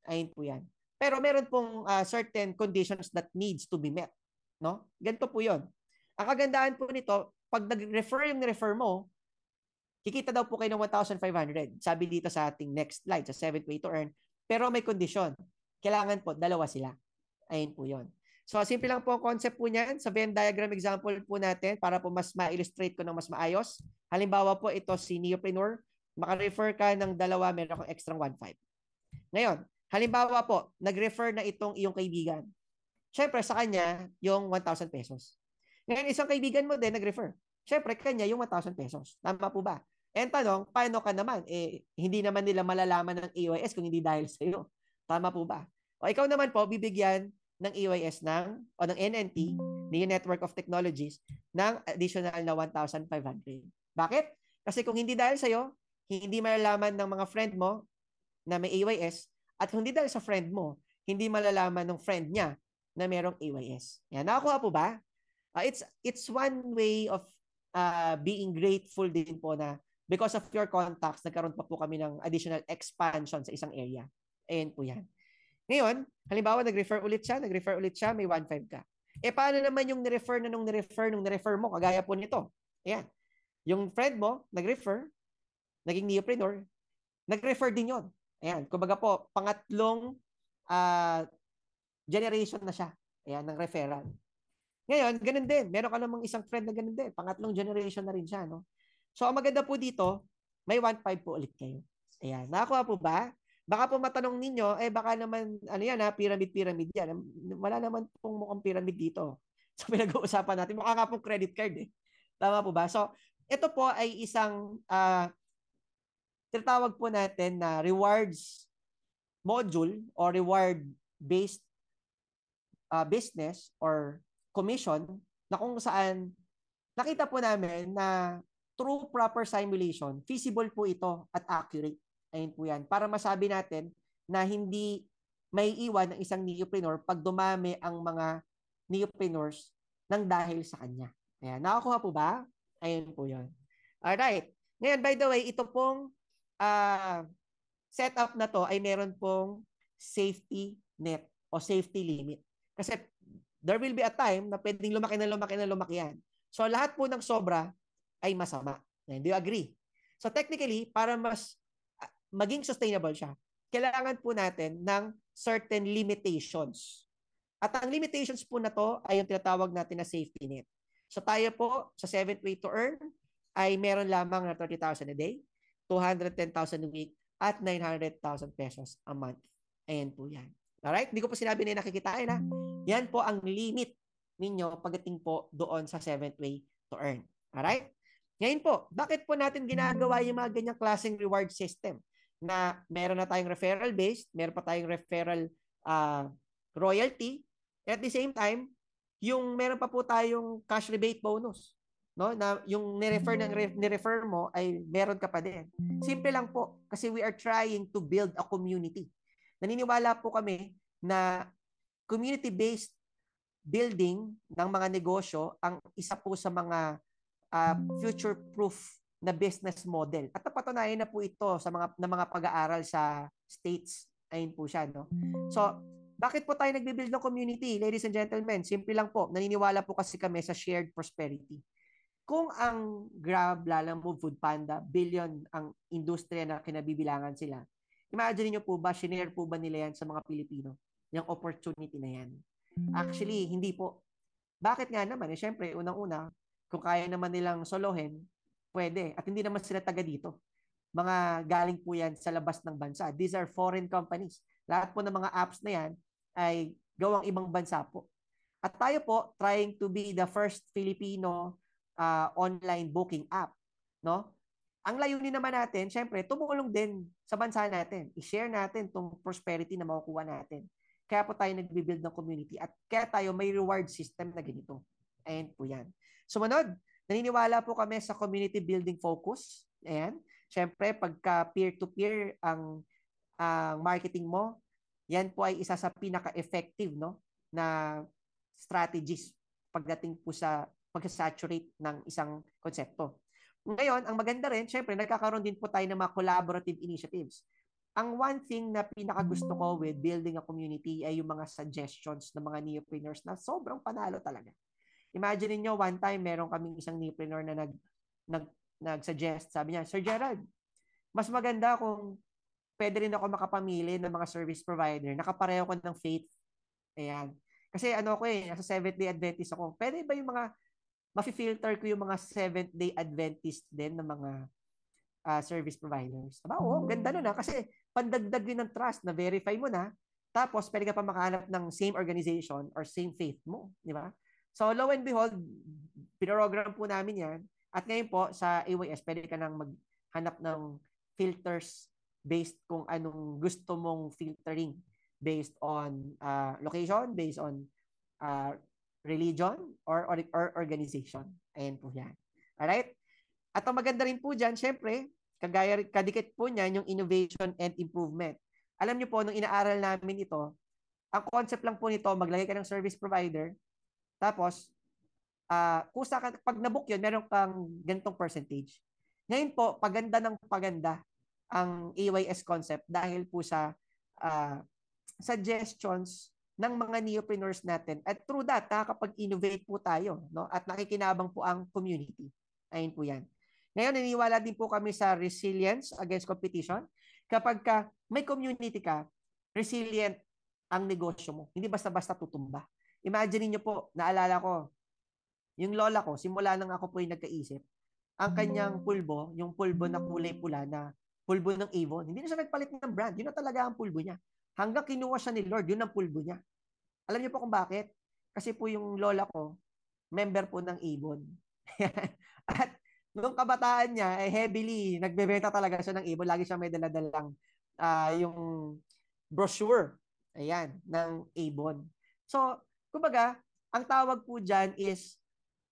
Ayun po yan. Pero meron pong certain conditions that needs to be met. No? Ganito po yon. Ang kagandahan po nito, pag nag-refer yung ni-refer mo, kikita daw po kayo ng 1,500. Sabi dito sa ating next slide, sa 7th way to earn. Pero may condition. Kailangan po, dalawa sila. Ayun po yon. So, simple lang po ang concept po niyan. Sa Venn diagram example po natin para po mas ma-illustrate ko ng mas maayos. Halimbawa po, ito si Neopreneur. Maka-refer ka ng dalawa, meron kang extra 1,500. Ngayon, halimbawa po, nag-refer na itong iyong kaibigan. Siyempre, sa kanya, yung 1,000 pesos. Ngayon, isang kaibigan mo din nag-refer. Siyempre, kanya yung 1,000 pesos. Tama po ba? And tanong, paano ka naman? Hindi naman nila malalaman ng AYS kung hindi dahil sa iyo. Tama po ba? O ikaw naman po, bibigyan ng AYS o ng NNT, Neo Network of Technologies, ng additional na 1,500. Bakit? Kasi kung hindi dahil sa iyo, hindi malalaman ng mga friend mo na may AYS, at hindi dahil sa friend mo, hindi malalaman ng friend niya na merong AYS. Yan, nakakuha po ba? It's one way of being grateful din po na because of your contacts, nagkaroon pa po kami ng additional expansion sa isang area. Ayan po yan. Ngayon, halimbawa, nag-refer ulit siya, may 1,500 ka. Paano naman yung ni-refer nung ni-refer mo, kagaya po nito? Ayan. Yung friend mo, nag-refer, naging neopreneur, nag-refer din yon. Ayan. Kumbaga po, pangatlong generation na siya. Ayan, ng referral. Ngayon, ganun din. Meron ka namang isang friend na ganun din. Pangatlong generation na rin siya, no? So, ang maganda po dito, may 1,500 po ulit kayo. Ayan. Nakakuha po ba? Baka po matanong ninyo, baka naman, ano yan ha, pyramid yan. Wala naman pong mukhang pyramid dito. So, pinag-uusapan natin. Mukha nga pong credit card eh. Tama po ba? So, ito po ay isang tinatawag po natin na rewards module or reward-based business or commission na kung saan nakita po namin na through proper simulation, feasible po ito at accurate. Ayun po yan. Para masabi natin na hindi may iwan ng isang neopreneur pag dumami ang mga neopreneurs nang dahil sa kanya. Ayan. Nakakuha po ba? Ayun po yan. Alright. Ngayon, by the way, ito pong setup na to ay meron pong safety net o safety limit. Kasi there will be a time na pwedeng lumaki yan. So lahat po ng sobra ay masama. Do you agree? So technically, para mas maging sustainable siya, kailangan po natin ng certain limitations. At ang limitations po na to ay yung tinatawag natin na safety net. So tayo po sa 7th way to earn ay meron lamang na 30,000 a day, 210,000 a week, at 900,000 pesos a month. Ayan po yan. Alright? Hindi ko po sinabi na nakikitain ha. Yan po ang limit ninyo pagdating po doon sa 7th way to earn. Alright? Ngayon po, bakit po natin ginagawa yung mga ganyang klaseng reward system? Na meron na tayong referral based, meron pa tayong referral royalty, at the same time, yung meron pa po tayong cash rebate bonus, no? Na yung ni-refer mo ay meron ka pa din. Simple lang po kasi we are trying to build a community. Naniniwala po kami na community-based building ng mga negosyo ang isa po sa mga future-proof na business model. At napatunayan na po ito sa mga pag-aaral sa States. Ayun po siya, no? So, bakit po tayo nagbe-build ng community, ladies and gentlemen? Simple lang po. Naniniwala po kasi kami sa shared prosperity. Kung ang Grab, Lalamove, Foodpanda, billion ang industriya na kinabibilangan sila, imagine niyo po ba, shinare po ba nila yan sa mga Pilipino? Yung opportunity na yan. Actually, hindi po. Bakit nga naman? Siyempre, unang-una, kung kaya naman nilang solohin, pwede. At hindi naman sila taga dito. Mga galing po yan sa labas ng bansa. These are foreign companies. Lahat po ng mga apps na yan ay gawang ibang bansa po. At tayo po, trying to be the first Filipino online booking app. No? Ang layunin naman natin, syempre, tumulong din sa bansa natin. I-share natin itong prosperity na makukuha natin. Kaya po tayo nagbe-build ng community at kaya tayo may reward system na ganito. Ayan po yan. Sumunod, naniniwala po kami sa community building focus. Ayan. Syempre, pagka peer-to-peer ang marketing mo, yan po ay isa sa pinaka-effective, no, na strategies pagdating po sa pag-saturate ng isang konsepto. Ngayon, ang maganda rin, syempre, nagkakaroon din po tayo ng mga collaborative initiatives. ang one thing na pinakagusto ko with building a community ay yung mga suggestions ng mga neopreneurs na sobrang panalo talaga. Imagine niyo one time meron kaming isang neopreneur na nag nag-suggest, sabi niya, Sir Gerald, mas maganda kung pwede rin ako makapamili ng mga service provider, nakapareho ko ng faith. Ayan. Kasi ano ko nasa Seventh-day Adventist ako. Pwede ba yung mga, mafi-filter ko yung mga Seventh-day Adventist din ng mga service providers? Aba, ganda nun kasi pandagdag yun ng trust na verify mo na, tapos pwede ka pa makahanap ng same organization or same faith mo, di ba? So, lo and behold, pinoprogram po namin yan. At ngayon po, sa AYS, pwede ka nang maghanap ng filters based kung anong gusto mong filtering based on location, based on religion, or organization. Ayan po yan. Alright? At ang maganda rin po dyan, syempre, kadikit po niyan yung innovation and improvement. Alam niyo po, nung inaaral namin ito, ang concept lang po nito, maglagay ka ng service provider, tapos, kusa ka, pag nabook yun, meron kang ganitong percentage. Ngayon po, paganda ng paganda ang AYS concept dahil po sa suggestions ng mga neopreneurs natin. At through that, nakakapag-innovate po tayo, no? At nakikinabang po ang community. Ayun po yan. Ngayon, naniniwala din po kami sa resilience against competition. Kapag may community ka, resilient ang negosyo mo. Hindi basta-basta tutumba. Imagine niyo po, naalala ko, yung lola ko, simula nang ako po yung nagkaisip, ang kanyang pulbo, yung pulbo na kulay pula na pulbo ng Avon, hindi na siya nagpalit ng brand. Yun na talaga ang pulbo niya. Hanggang kinuha siya ni Lord, yun ang pulbo niya. Alam niyo po kung bakit? Kasi po yung lola ko, member po ng Avon. At nung kabataan niya, heavily, nagbebenta talaga siya ng Avon. Lagi siya may daladalang yung brochure, ayan, ng Avon. So, kumbaga, ang tawag po dyan is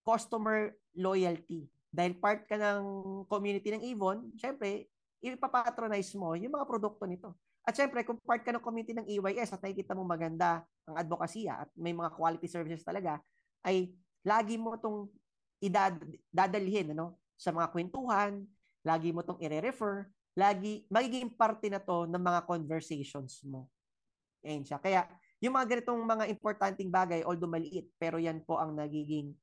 customer loyalty. Dahil part ka ng community ng Avon, syempre, ipapatronize mo yung mga produkto nito. At syempre, kung part ka ng community ng AYS at nakikita mo maganda ang advokasya at may mga quality services talaga, ay lagi mo itong dadalhin sa mga kwentuhan, lagi mo itong ire-refer, magiging parte na to ng mga conversations mo. Ayan siya. Kaya, yung mga ganitong mga importanteng bagay, although maliit, pero yan po ang nagiging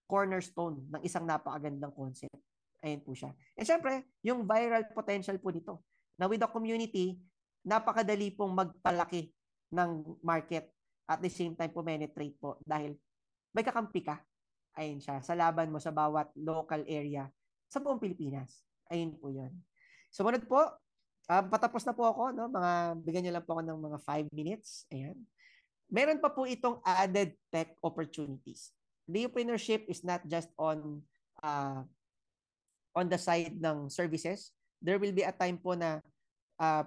cornerstone ng isang napakagandang concept. Ayan po siya. And syempre, yung viral potential po nito. Na with the community, napakadali pong magpalaki ng market at the same time po penetrate po dahil may kakampi ka. Ayun siya. Sa laban mo sa bawat local area sa buong Pilipinas. Ayun po yun. Sumunod po, patapos na po ako, no? Bigyan niyo lang po ako ng mga 5 minutes. Ayan. Meron pa po itong added tech opportunities. Entrepreneurship is not just on the side ng services. There will be a time po na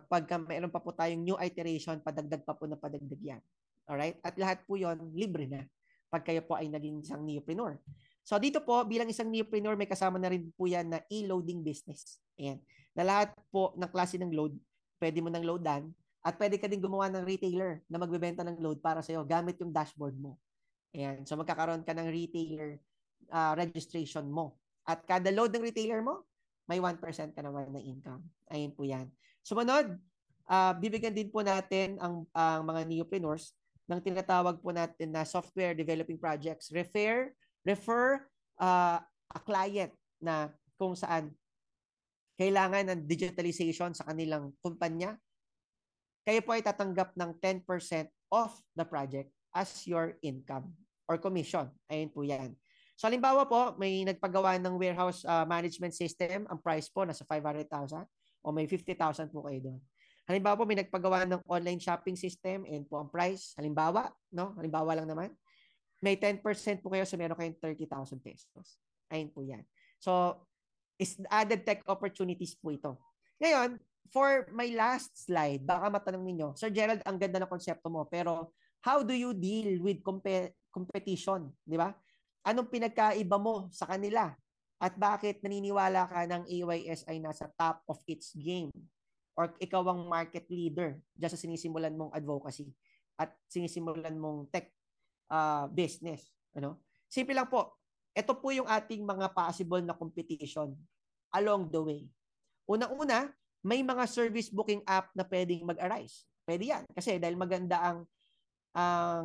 pagka mayroon pa po tayong new iteration, padagdag pa po na padagdag yan. Alright? At lahat po yon libre na pag kayo po ay naging isang neopreneur. So dito po, bilang isang neopreneur, may kasama na rin po yan na e-loading business. Ayan. Na lahat po ng klase ng load, pwede mo nang loadan at pwede ka din gumawa ng retailer na magbebenta ng load para sa'yo gamit yung dashboard mo. Ayan. So magkakaroon ka ng retailer registration mo. At kada load ng retailer mo, may 1% ka naman na income. Ayun po yan. Sumunod, bibigyan din po natin ang mga neopreneurs ng tinatawag po natin na software developing projects. Refer a client na kung saan kailangan ng digitalization sa kanilang kumpanya, kayo po ay tatanggap ng 10% of the project as your income or commission. Ayun po yan. So, halimbawa po, may nagpagawa ng warehouse management system. Ang price po nasa 500,000 o may 50,000 po kayo doon. Halimbawa po, may nagpagawa ng online shopping system and po ang price, halimbawa, no? Halimbawa lang naman, may 10% po kayo so meron kayong 30,000 pesos. Ayun po yan. So, is added tech opportunities po ito. Ngayon, for my last slide, baka matanong ninyo, Sir Gerald, ang ganda ng konsepto mo, pero how do you deal with competition? Di ba? Anong pinagkaiba mo sa kanila? At bakit naniniwala ka ng AYS ay nasa top of its game? Or ikaw ang market leader dyan sa sinisimulan mong advocacy at sinisimulan mong tech business. Simple lang po. Ito po yung ating mga possible na competition along the way. Unang-una, may mga service booking app na pwedeng mag-arise. Pwede yan. Kasi dahil maganda ang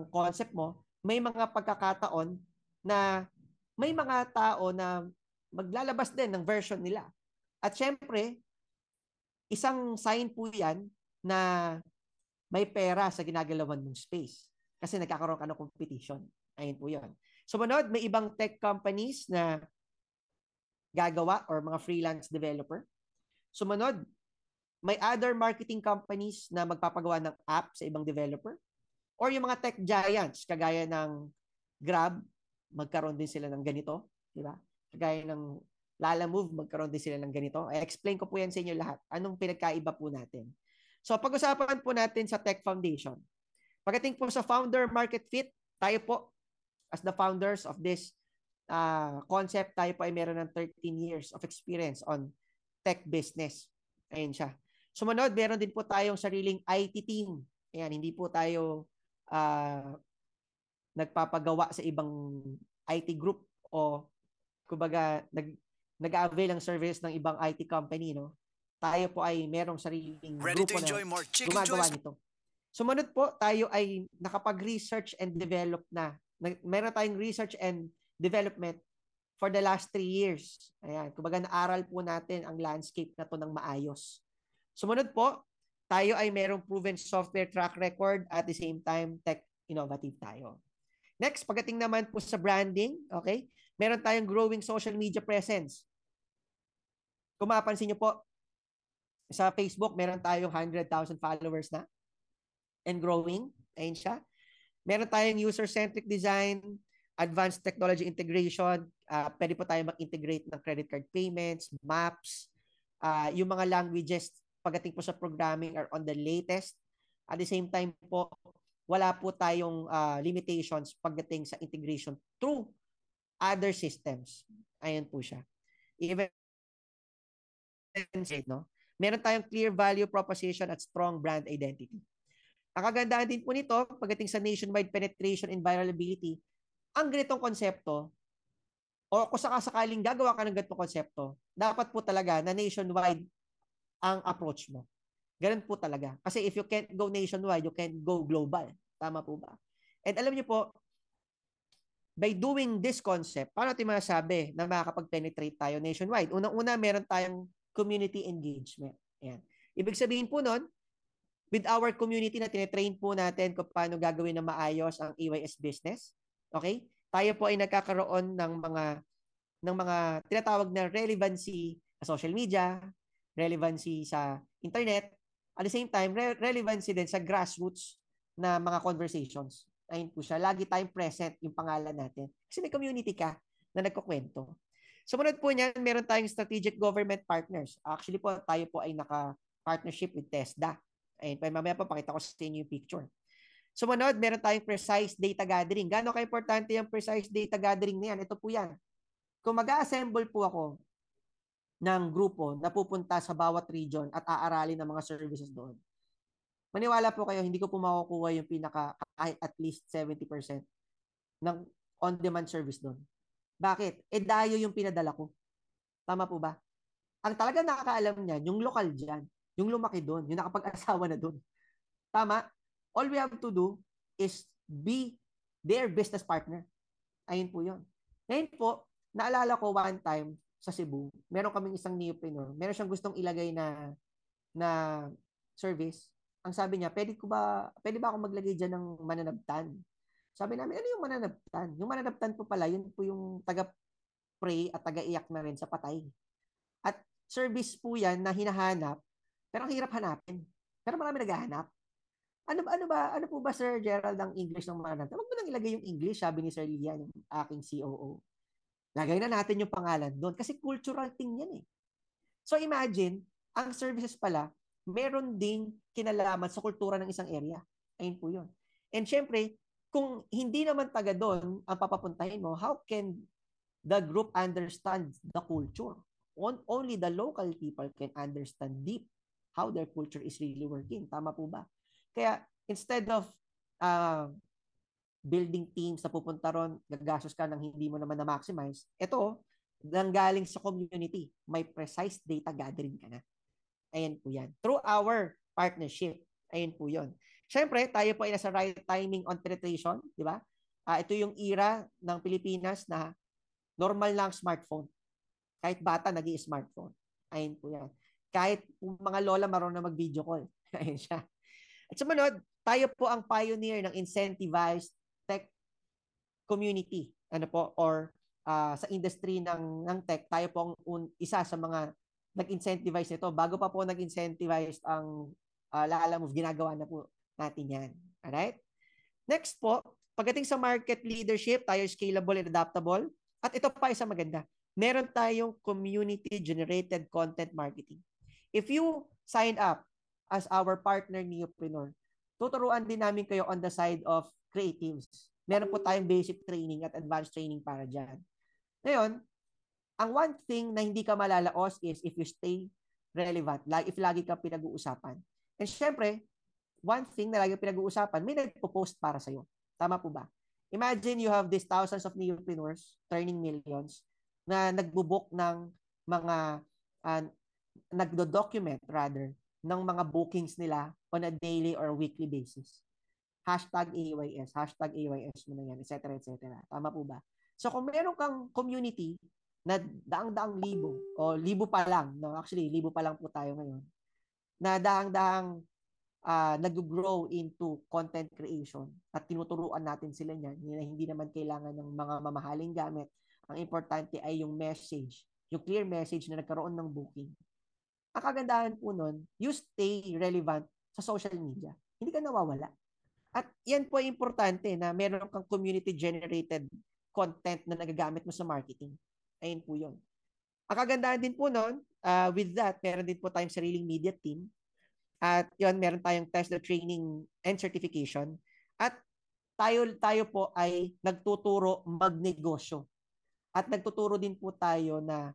concept mo, may mga pagkakataon na may mga tao na maglalabas din ng version nila. At syempre, isang sign po yan na may pera sa ginagalawan mong space. Kasi nagkakaroon ka ng competition. Ayun po yun. Sumunod, may ibang tech companies na gagawa or mga freelance developer. Sumunod, may other marketing companies na magpapagawa ng app sa ibang developer. Or yung mga tech giants, kagaya ng Grab, magkaroon din sila ng ganito. Di ba? Kagaya ng Lalamove, magkaroon din sila ng ganito. I-explain ko po yan sa inyo lahat. Anong pinagkaiba po natin? So, pag-usapan po natin sa Tech Foundation. Pagdating po sa founder market fit, tayo po, as the founders of this concept, tayo po ay meron ng 13 years of experience on tech business. Ayun siya. Sumunod, meron din po tayong sariling IT team. Ayan, hindi po tayo nagpapagawa sa ibang IT group o kumbaga nag-avail ng service ng ibang IT company, no? Tayo po ay merong sariling grupo na gumagawa nito. Sumunod po, tayo ay nakapag-research and develop na. Meron tayong research and development for the last 3 years. Ayan, kumbaga naaral po natin ang landscape na to ng maayos. Sumunod po, tayo ay merong proven software track record at the same time tech innovative tayo. Next, pagdating naman po sa branding, okay? Meron tayong growing social media presence. Kung mapansin nyo po, sa Facebook, meron tayong 100,000 followers na and growing. Ayun siya. Meron tayong user-centric design, advanced technology integration. Pwede po tayo mag-integrate ng credit card payments, maps, yung mga languages pagdating po sa programming are on the latest. At the same time po, wala po tayong limitations pagdating sa integration through other systems. Ayan po siya. Even no? Meron tayong clear value proposition at strong brand identity. Ang kagandahan din po nito, pagdating sa nationwide penetration and virality, ang ganitong konsepto, o kung sakasakaling gagawa ka ng ganitong konsepto, dapat po talaga na nationwide ang approach mo. Ganun po talaga. Kasi if you can't go nationwide, you can't go global. Tama po ba? And alam niyo po, by doing this concept, paano natin masasabi na makakapag-penetrate tayo nationwide? Unang-una, meron tayong community engagement. Ayan. Ibig sabihin po nun, with our community na tinetrain po natin kung paano gagawin na maayos ang EYS business, okay? Tayo po ay nagkakaroon ng mga tinatawag na relevancy sa social media, relevancy sa internet, at the same time, relevancy din sa grassroots na mga conversations. Ayun po siya. Lagi tayong present yung pangalan natin. Kasi may community ka na nagkukwento. Sumunod po niyan, meron tayong strategic government partners. Actually po, tayo po ay naka-partnership with TESDA. Ayun, mamaya pa pakita ko sa inyo yung picture. Sumunod, meron tayong precise data gathering. Gaano ka-importante yung precise data gathering na yan? Ito po yan. Kung mag-assemble po ako ng grupo na pupunta sa bawat region at aaralin ng mga services doon, maniwala po kayo, hindi ko po makukuha yung kahit at least 70% ng on-demand service doon. Bakit? Dayo yung pinadala ko. Tama po ba? Ang talaga nakakaalam niyan, yung lokal dyan, yung lumaki doon, yung nakapag-asawa na doon. Tama? All we have to do is be their business partner. Ayun po yun. Ngayon po, naalala ko one time sa Cebu, meron kaming isang neopreneur, meron siyang gustong ilagay na service. Ang sabi niya, pwede ba ako maglagay dyan ng mananabtan? Sabi namin, ano yung mananabtan? Yung mananabtan po pala, yun po yung taga-pray at taga-iyak na rin sa patay. At service po yan na hinahanap, pero ang hirap hanapin. Pero marami naghahanap. Ano po ba, Sir Gerald, ang English ng mananabtan? Huwag mo nang ilagay yung English, sabi ni Sir Lian, yung aking COO. Lagay na natin yung pangalan doon kasi cultural thing yan eh. So imagine, ang services pala, meron ding kinalaman sa kultura ng isang area. Ayun po yun. And syempre, kung hindi naman taga doon ang papapuntahin mo, how can the group understand the culture? Only the local people can understand deep how their culture is really working. Tama po ba? Kaya instead of building teams na pupunta ron, gagastos ka ng hindi mo naman na-maximize, ito, nanggaling sa community, may precise data gathering ka na. Ayan po yan. Through our partnership. Ayan po yun. Siyempre, tayo po ay nasa right timing on penetration, di ba? Ito yung era ng Pilipinas na normal lang smartphone. Kahit bata, nag-i-smartphone. Ayan po yan. Kahit mga lola marunong na mag-video call. Ayan siya. At sumunod, tayo po ang pioneer ng incentivized tech community. Ano po, or sa industry ng tech, tayo po ang isa sa mga nag-incentivize nito. Bago pa po nag-incentivize ang Lalamove, ginagawa na po natin yan. Alright? Next po, pagdating sa market leadership, tayo scalable and adaptable. At ito pa isa maganda. Meron tayong community-generated content marketing. If you sign up as our partner Neopreneur, tuturuan din namin kayo on the side of creatives. Meron po tayong basic training at advanced training para dyan. Ngayon, ang one thing na hindi ka malalaos is if you stay relevant, if lagi kang pinag-uusapan. And syempre, one thing na lagi pinag-uusapan, may nagpo-post para sa'yo. Tama po ba? Imagine you have these thousands of neopreneurs turning millions na nagbo-book ng mga nagdo-document rather ng mga bookings nila on a daily or weekly basis. Hashtag AYS, hashtag AYS mo na yan, etc. etc. Tama po ba? So kung meron kang community na daang-daang libo o libo pa lang, no? Actually, libo pa lang po tayo ngayon, na daang-daang nag-grow into content creation at tinuturuan natin sila niyan na hindi naman kailangan ng mga mamahaling gamit. Ang importante ay yung message, yung clear message na nagkaroon ng booking. Ang kagandahan po nun, you stay relevant sa social media. Hindi ka nawawala. At yan po ay importante na meron kang community-generated content na nagagamit mo sa marketing. Ayun po yun. Ang kagandahan din po nun, with that, meron din po tayong sariling media team. At yun, meron tayong test the training and certification. At tayo po ay nagtuturo magnegosyo. At nagtuturo din po tayo na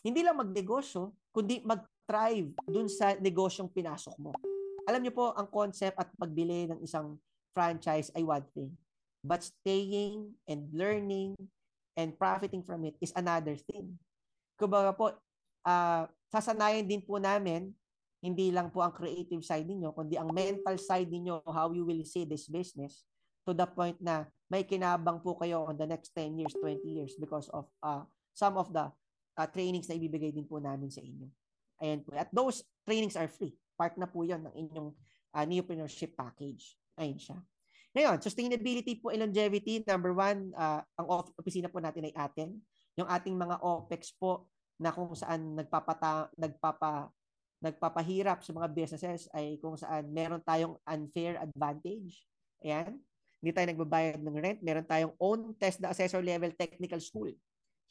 hindi lang magnegosyo, kundi mag-thrive dun sa negosyong pinasok mo. Alam niyo po, ang concept at pagbili ng isang franchise ay one thing. But staying and learning and profiting from it is another thing. Kumbaga po, sasanayin din po namin, hindi lang po ang creative side ninyo, kundi ang mental side ninyo, how you will see this business to the point na may kinabang po kayo on the next 10 years, 20 years because of some of the trainings na ibibigay din po namin sa inyo. Ayan po. At those trainings are free. Part na po yun ng inyong neopreneurship package. Ayun siya. Ngayon, sustainability po and longevity. Number one, ang opisina po natin ay atin. Yung ating mga OPEX po na kung saan nagpapahirap sa mga businesses ay kung saan meron tayong unfair advantage. Ayan. Hindi tayo nagbabayad ng rent. Meron tayong own test na assessor level technical school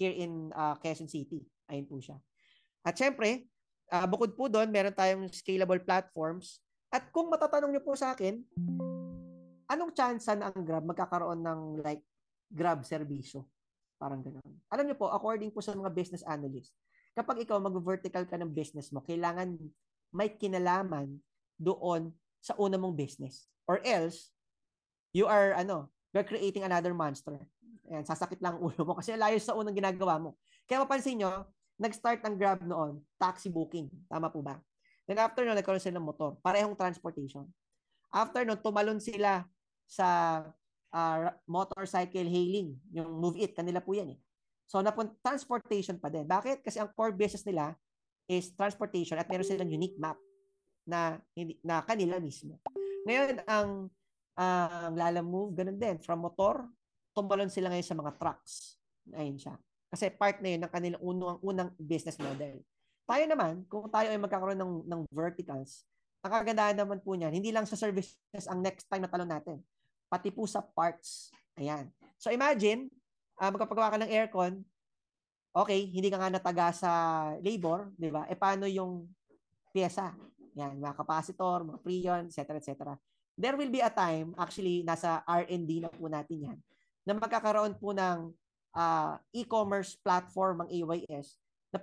here in Quezon City. Ayun po siya. At syempre, bukod po doon, meron tayong scalable platforms. At kung matatanong niyo po sa akin, anong chance na ang Grab magkakaroon ng like Grab serbisyo? Parang ganoon. Alam niyo po, according po sa mga business analysts, kapag ikaw mag-vertical ka ng business mo, kailangan may kinalaman doon sa una mong business. Or else, you're creating another monster. Ayan, sasakit lang ulo mo kasi layo sa unang ginagawa mo. Kaya mapansin nyo, nag-start ang Grab noon, taxi booking. Tama po ba? Then after noon, nagkaroon sila ng motor. Parehong transportation. After noon, tumalon sila sa motorcycle hailing. Yung Move It, kanila po yan eh. So, transportation pa din. Bakit? Kasi ang core business nila is transportation at meron silang unique map na kanila mismo. Ngayon, ang Lalamove, ganun din. From motor, tumalon sila ngayon sa mga trucks. Ayun siya. Kasi part na yun ng kanilang unang business model. Tayo naman, kung tayo ay magkakaroon ng verticals, ang kagandahan naman po niyan, hindi lang sa services ang next time na talon natin, pati po sa parts. Ayan. So imagine, magpapagawa ka ng aircon, okay, hindi ka nga nataga sa labor, di ba? Paano yung pyesa? Yan, mga capacitor, mga freon, etc. etc. There will be a time, actually, nasa R&D na po natin yan, na magkakaroon po ng e-commerce platform ang AYS na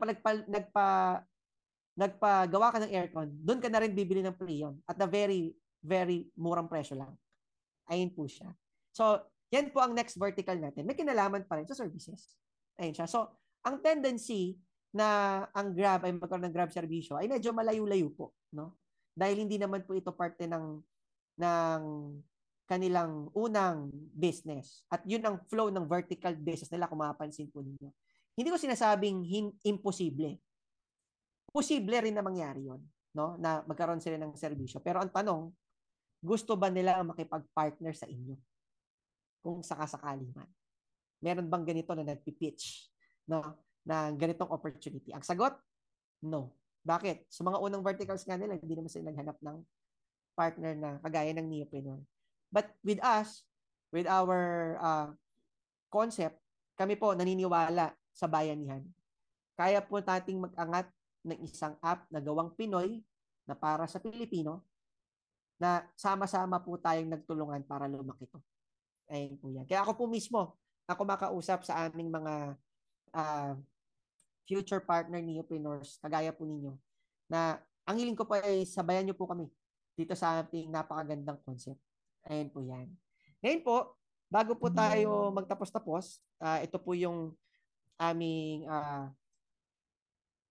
nagpagawa ka ng aircon, doon ka na rin bibili ng freon at a very, very murang presyo lang. Ayun po siya. So, yan po ang next vertical natin. May kinalaman pa rin sa services. Ayun siya. So, ang tendency na ang Grab ay magkaroon ng Grab serbisyo ay medyo malayo-layo po, no? Dahil hindi naman po ito parte ng kanilang unang business. At yun ang flow ng vertical business nila kung mapapansin po ninyo. Hindi ko sinasabing imposible. Posible rin na mangyari yun, no? Na magkaroon sila ng serbisyo. Pero ang tanong, gusto ba nila makipag-partner sa inyo? Kung sakasakali man. Meron bang ganito na nagpipitch, no? Na ganitong opportunity? Ang sagot, no. Bakit? Sa mga unang verticals nga nila, hindi naman sila naghanap ng partner na kagaya ng Neopreneur. But with us, with our concept, kami po naniniwala sa bayanihan. Kaya po nating mag-angat ng isang app na gawang Pinoy na para sa Pilipino na sama-sama po tayong nagtulungan para lumaki to. Ayun po yan. Kaya ako po mismo, ako makausap sa aming mga uh, future partner neopreneurs, kagaya po ninyo, na ang hiling ko po ay sabayan nyo po kami dito sa ating napakagandang concept. Ayun po yan. Ngayon po, bago po tayo magtapos-tapos, ito po yung aming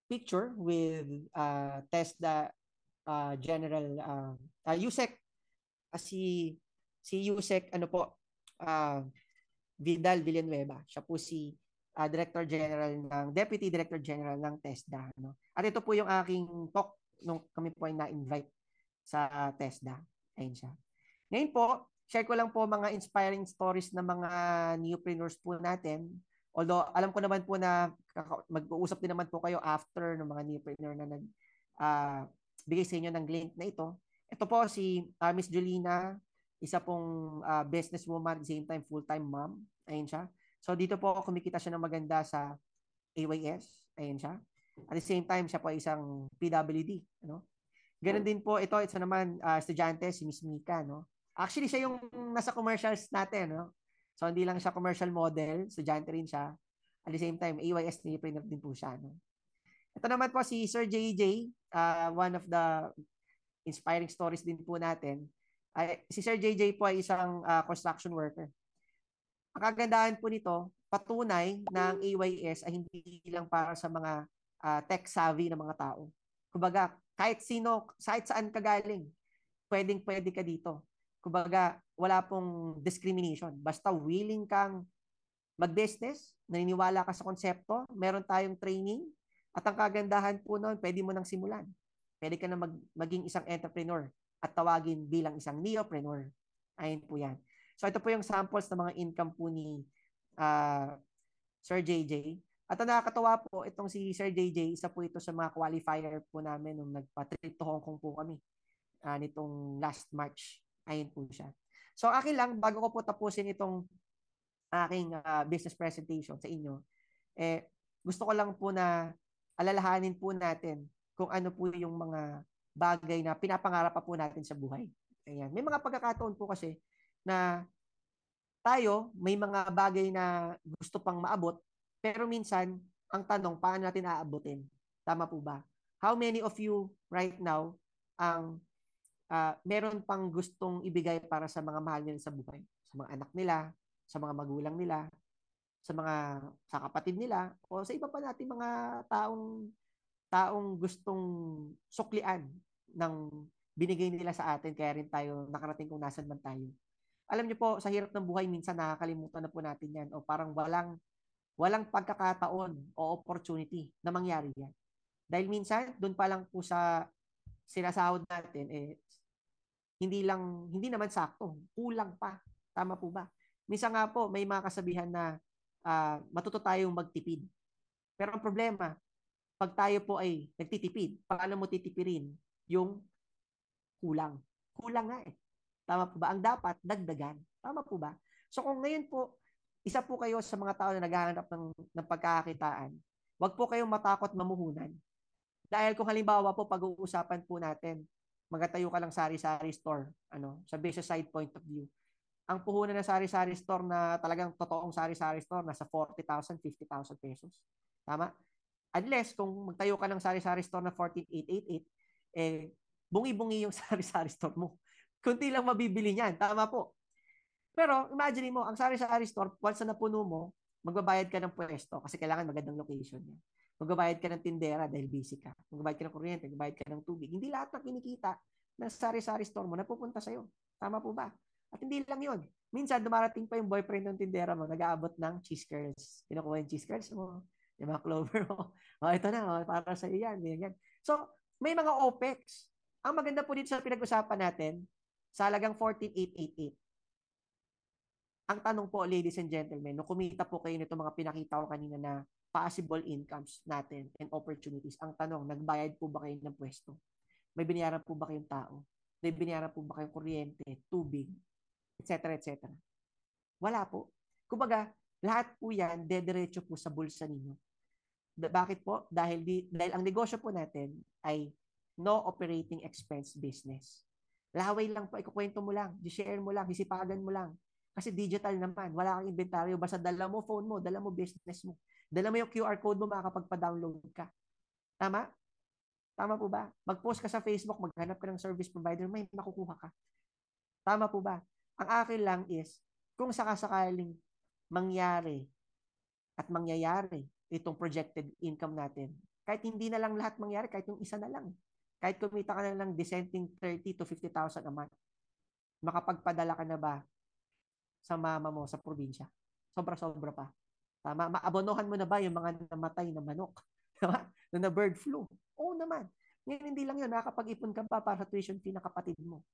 picture with TESDA General Yusek, si Yusek ano po, Vidal Villanueva. Siya po si Director General Deputy Director General ng TESDA. No? At ito po yung aking talk nung kami po ay na-invite sa TESDA. Ayun siya. Ngayon po, share ko lang po mga inspiring stories ng mga neopreneurs po natin. Although alam ko naman po na mag-uusap din naman po kayo after ng mga neopreneur na bigay sa inyo ng link na ito. Ito po si Miss Julina, isa pong businesswoman, same time full-time mom. Ayun siya. So dito po kumikita siya ng maganda sa AYS. Ayun siya. At the same time, siya po ay isang PWD. Ano? Ganun din po, ito naman, estudyante, si Miss Mika. No? Actually, siya yung nasa commercials natin. No? So hindi lang siya commercial model, estudyante rin siya. At the same time, AYS ni-print din po siya. No? Ito naman po si Sir JJ, one of the inspiring stories din po natin. Si Sir JJ po ay isang construction worker. Ang kagandahan po nito, patunay na ang AYS ay hindi lang para sa mga tech-savvy na mga tao. Kumbaga, kahit sino, kahit saan ka galing, pwedeng-pwede ka dito. Kumbaga, wala pong discrimination. Basta willing kang mag-business, naniniwala ka sa konsepto, meron tayong training, at ang kagandahan po noon, pwede mo nang simulan. Pwede ka na maging isang entrepreneur at tawagin bilang isang neopreneur. Ayun po yan. So ito po yung samples ng mga income po ni Sir JJ. At ang nakakatawa po, itong si Sir JJ, isa po ito sa mga qualifier po namin nung nagpa-trip to Hong Kong po kami nitong last March. Ayun po siya. So akin lang, bago ko po tapusin itong aking business presentation sa inyo, gusto ko lang po na alalahanin po natin kung ano po yung mga bagay na pinapangarap pa po natin sa buhay. Ayan. May mga pagkakataon po kasi na tayo may mga bagay na gusto pang maabot, pero minsan, ang tanong, paano natin aabutin? Tama po ba? How many of you right now ang meron pang gustong ibigay para sa mga mahal nila sa buhay? Sa mga anak nila, sa mga magulang nila, sa kapatid nila, o sa iba pa natin mga taong gustong suklian ng binigay nila sa atin, kaya rin tayo nakarating kung nasan man tayo. Alam niyo po, sa hirap ng buhay, minsan nakakalimutan na po natin yan o parang walang pagkakataon o opportunity na mangyari yan. Dahil minsan, doon pa lang po sa sinasahod natin, hindi naman sakto, kulang pa. Tama po ba? Minsan nga po, may mga kasabihan na matuto tayong magtipid. Pero ang problema, pag tayo po ay nagtitipid, paano mo titipirin yung kulang? Kulang nga eh. Tama po ba? Ang dapat, dagdagan. Tama po ba? So kung ngayon po, isa po kayo sa mga tao na naghahanap ng pagkakakitaan, wag po kayong matakot mamuhunan. Dahil kung halimbawa po, pag-uusapan po natin, magatayo ka lang sari-sari store, sa business side point of view. Ang puhunan ng sari-sari store na talagang totoong sari-sari store, nasa 40,000, 50,000 pesos. Tama? Unless kung magtayo ka ng sari-sari store na 14,888, bungi-bungi yung sari-sari store mo. Kunti lang mabibili niyan. Tama po. Pero imagine mo, ang sari-sari store, once na napuno mo, magbabayad ka ng pwesto kasi kailangan magandang location niya. Magbabayad ka ng tindera dahil busy ka. Magbabayad ka ng kuryente, magbabayad ka ng tubig. Hindi lahat ng kinikita ng sari-sari store mo napupunta sa'yo. Tama po ba? At hindi lang yun. Minsan, dumarating pa yung boyfriend ng tindera mo, nag-aabot ng cheese curls. Kinukuha yung cheese curls mo, yung mga clover mo. Ito na, para sa'yo yan. Yan. So, may mga OPEX. Ang maganda po dito sa pinag-usapan natin, sa halagang 14,888. Ang tanong po, ladies and gentlemen, nung kumita po kayo nito mga pinakita ko kanina na possible incomes natin and opportunities, ang tanong, nagbayad po ba kayo ng pwesto? May binayaran po ba kayong tao? May binayaran po ba kayong kuryente, tubig, etc. etc. Wala po. Kumbaga, lahat po yan, dediretso po sa bulsa ninyo. Bakit po? Dahil ang negosyo po natin ay no operating expense business. Laway lang po, ikukwento mo lang, i-share mo lang, isipagan mo lang. Kasi digital naman, wala kang inventaryo, basta dala mo phone mo, dala mo business mo. Dala mo yung QR code mo, makakapagpa-download ka. Tama? Tama po ba? Mag-post ka sa Facebook, maghanap ka ng service provider, may makukuha ka. Tama po ba? Ang akin lang is, kung sakasakaling mangyari at mangyayari itong projected income natin, kahit hindi na lang lahat mangyari, kahit yung isa na lang. Kahit kumita ka na lang dissenting 30 to 50,000 a month, makapagpadala ka na ba sa mama mo sa probinsya? Sobra-sobra pa. Tama? Maabonohan mo na ba yung mga namatay na manok? Tama? Na bird flu? Oo naman. Ngayon, hindi lang yun. Nakakapag-ipon ka pa para sa tuition fee ng kapatid mo.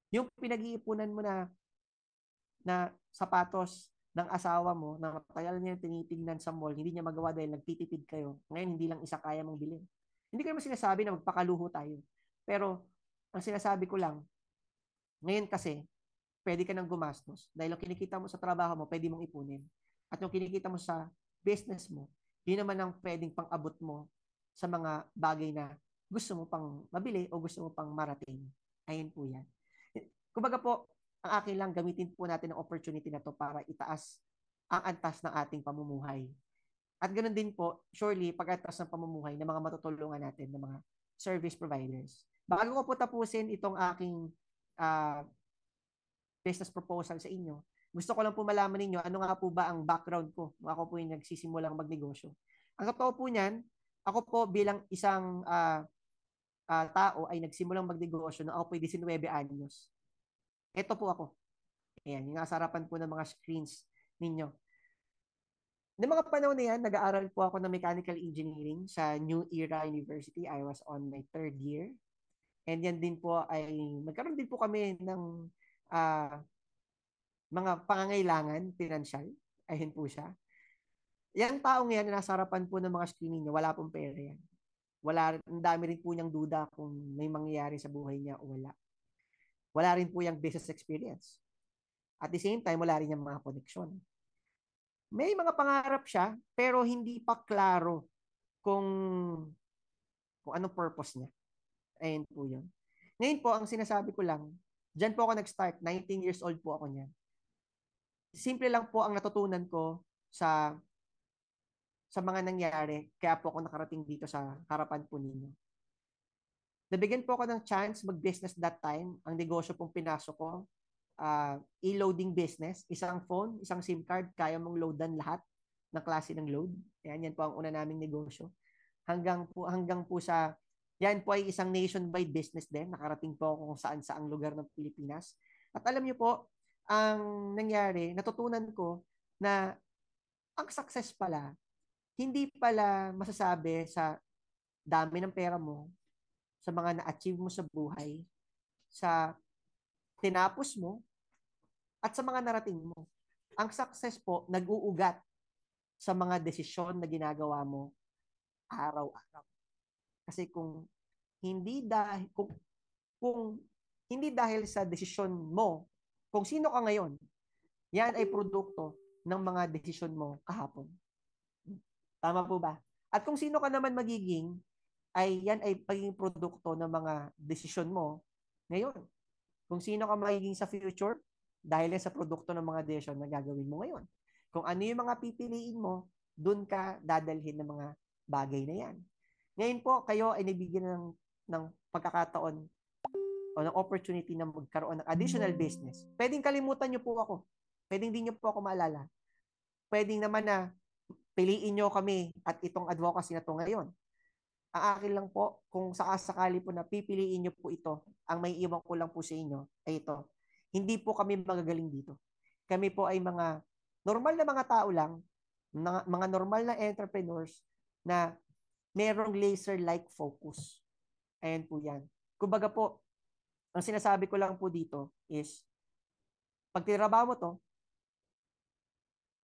Yung pinag-iipunan mo na sapatos ng asawa mo, na matagal niya tinitingnan sa mall, hindi niya magawa dahil nagtitipid kayo. Ngayon, hindi lang isa kaya mong bilhin. Hindi ko naman sinasabi na magpakaluho tayo. Pero, ang sinasabi ko lang, ngayon kasi, pwede ka nang gumastos. Dahil ang kinikita mo sa trabaho mo, pwede mong ipunin. At yung kinikita mo sa business mo, yun naman ang pwedeng pang-abot mo sa mga bagay na gusto mo pang mabili o gusto mo pang marating. Ayun po yan. Kumbaga po, ang akin lang, gamitin po natin ang opportunity na to para itaas ang antas ng ating pamumuhay. At ganoon din po, surely, pag-atas ng pamumuhay ng mga matutulungan natin ng mga service providers. Bago ko po tapusin itong aking business proposal sa inyo, gusto ko lang po malaman ninyo ano nga po ba ang background ko. Ako po yung nagsisimulang magnegosyo. Ang totoo po niyan, ako po bilang isang tao ay nagsimulang magnegosyo nung ako po 19 anyos. Ito po ako. Ayan, yung nasa harapan po ng mga screens ninyo. Noong mga panahon na yan, nag-aaral po ako ng mechanical engineering sa New Era University. I was on my 3rd year. And yan din po ay, magkaroon din po kami ng mga pangangailangan, pinansyal. Ayun po siya. Yang taong yan, nasa harapan po ng mga screen niya, wala pong pera yan. Ang dami rin po niyang duda kung may mangyayari sa buhay niya o wala. Wala rin po yung business experience. At the same time, wala rin yung mga koneksyon. May mga pangarap siya, pero hindi pa klaro kung anong purpose niya. Ayun po yun. Ngayon po, ang sinasabi ko lang, dyan po ako nag-start. 19 years old po ako niyan. Simple lang po ang natutunan ko sa mga nangyari, kaya po ako nakarating dito sa harapan po ninyo. Nabigyan po ako ng chance mag-business that time. Ang negosyo pong pinasok ko, e-loading business, isang phone, isang SIM card, kaya mong loadan lahat ng klase ng load. Yan po ang una naming negosyo. Hanggang po sa, yan po ay isang nationwide business din. Nakarating po ako kung saan-saang lugar ng Pilipinas. At alam niyo po, ang nangyari, natutunan ko na ang success pala, hindi pala masasabi sa dami ng pera mo, sa mga na-achieve mo sa buhay, sa tinapos mo, at sa mga narating mo. Ang success po, nag-uugat sa mga desisyon na ginagawa mo araw-araw. Kasi kung hindi dahil sa desisyon mo, kung sino ka ngayon, yan ay produkto ng mga desisyon mo kahapon. Tama po ba? At kung sino ka naman magiging, yan ay pagiging produkto ng mga desisyon mo ngayon. Kung sino ka magiging sa future, dahil sa produkto ng mga desisyon na gagawin mo ngayon. Kung ano yung mga pipiliin mo, dun ka dadalhin ng mga bagay na yan. Ngayon po, kayo ay nabigyan ng pagkakataon o ng opportunity na magkaroon ng additional business. Pwedeng kalimutan nyo po ako. Pwedeng di nyo po ako maalala. Pwedeng naman na piliin nyo kami at itong advocacy na to ngayon. Ang akin lang po, kung sakasakali po na pipiliin nyo po ito, ang may iwan ko lang po sa inyo ay ito. Hindi po kami magagaling dito. Kami po ay mga normal na mga tao lang, mga normal na entrepreneurs na merong laser-like focus. Ayan po yan. Kumbaga po, ang sinasabi ko lang po dito is, pag tinrabaho mo to,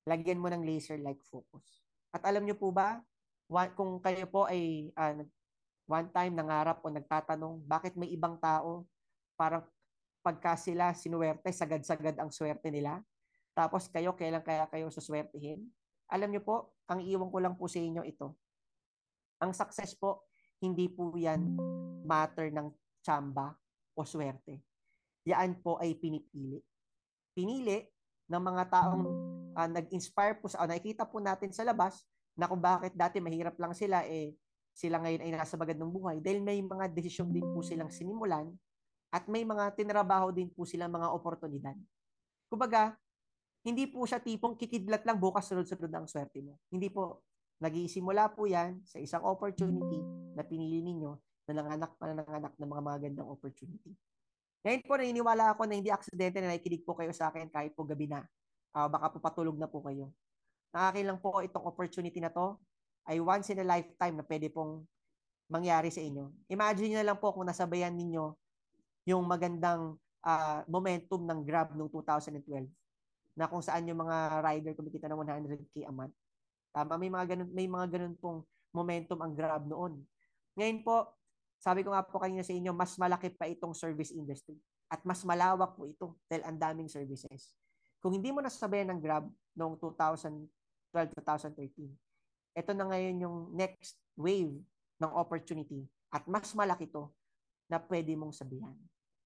lagyan mo ng laser-like focus. At alam nyo po ba, kung kayo po ay one time nangarap o nagtatanong, bakit may ibang tao, parang pagka sila sinuwerte, sagad-sagad ang swerte nila, tapos kayo, kailan kaya kayo suswertihin? Alam nyo po, ang iwan ko lang po sa inyo ito. Ang success po, hindi po yan matter ng tsamba o swerte. Yan po ay pinipili. Pinili ng mga taong nag-inspire po sa, nakikita po natin sa labas na kung bakit dati mahirap lang sila, sila ngayon ay nasa bagad ng buhay dahil may mga desisyon din po silang sinimulan at may mga tinrabaho din po silang mga oportunidad. Kumbaga, hindi po siya tipong kikidlat lang bukas sunod-sunod ang swerte mo. Hindi po. Nag-iisimula po yan sa isang opportunity na pinili ninyo na nanganak ng mga magandang opportunity. Ngayon po, naniniwala ako na hindi aksidente na nakikinig po kayo sa akin kahit po gabi na. Baka po patulog na po kayo. Akin lang po itong opportunity na to ay once in a lifetime na pwede pong mangyari sa inyo. Imagine nyo na lang po kung nasabayan ninyo yung magandang momentum ng Grab noong 2012 na kung saan yung mga rider kumikita ng 100K a month. Tama, may mga ganun pong momentum ang Grab noon. Ngayon po, sabi ko nga po kanina sa inyo, mas malaki pa itong service industry at mas malawak po ito dahil ang daming services. Kung hindi mo nasasabayan ng Grab noong 2012-2013, ito na ngayon yung next wave ng opportunity at mas malaki to na pwede mong sabihan.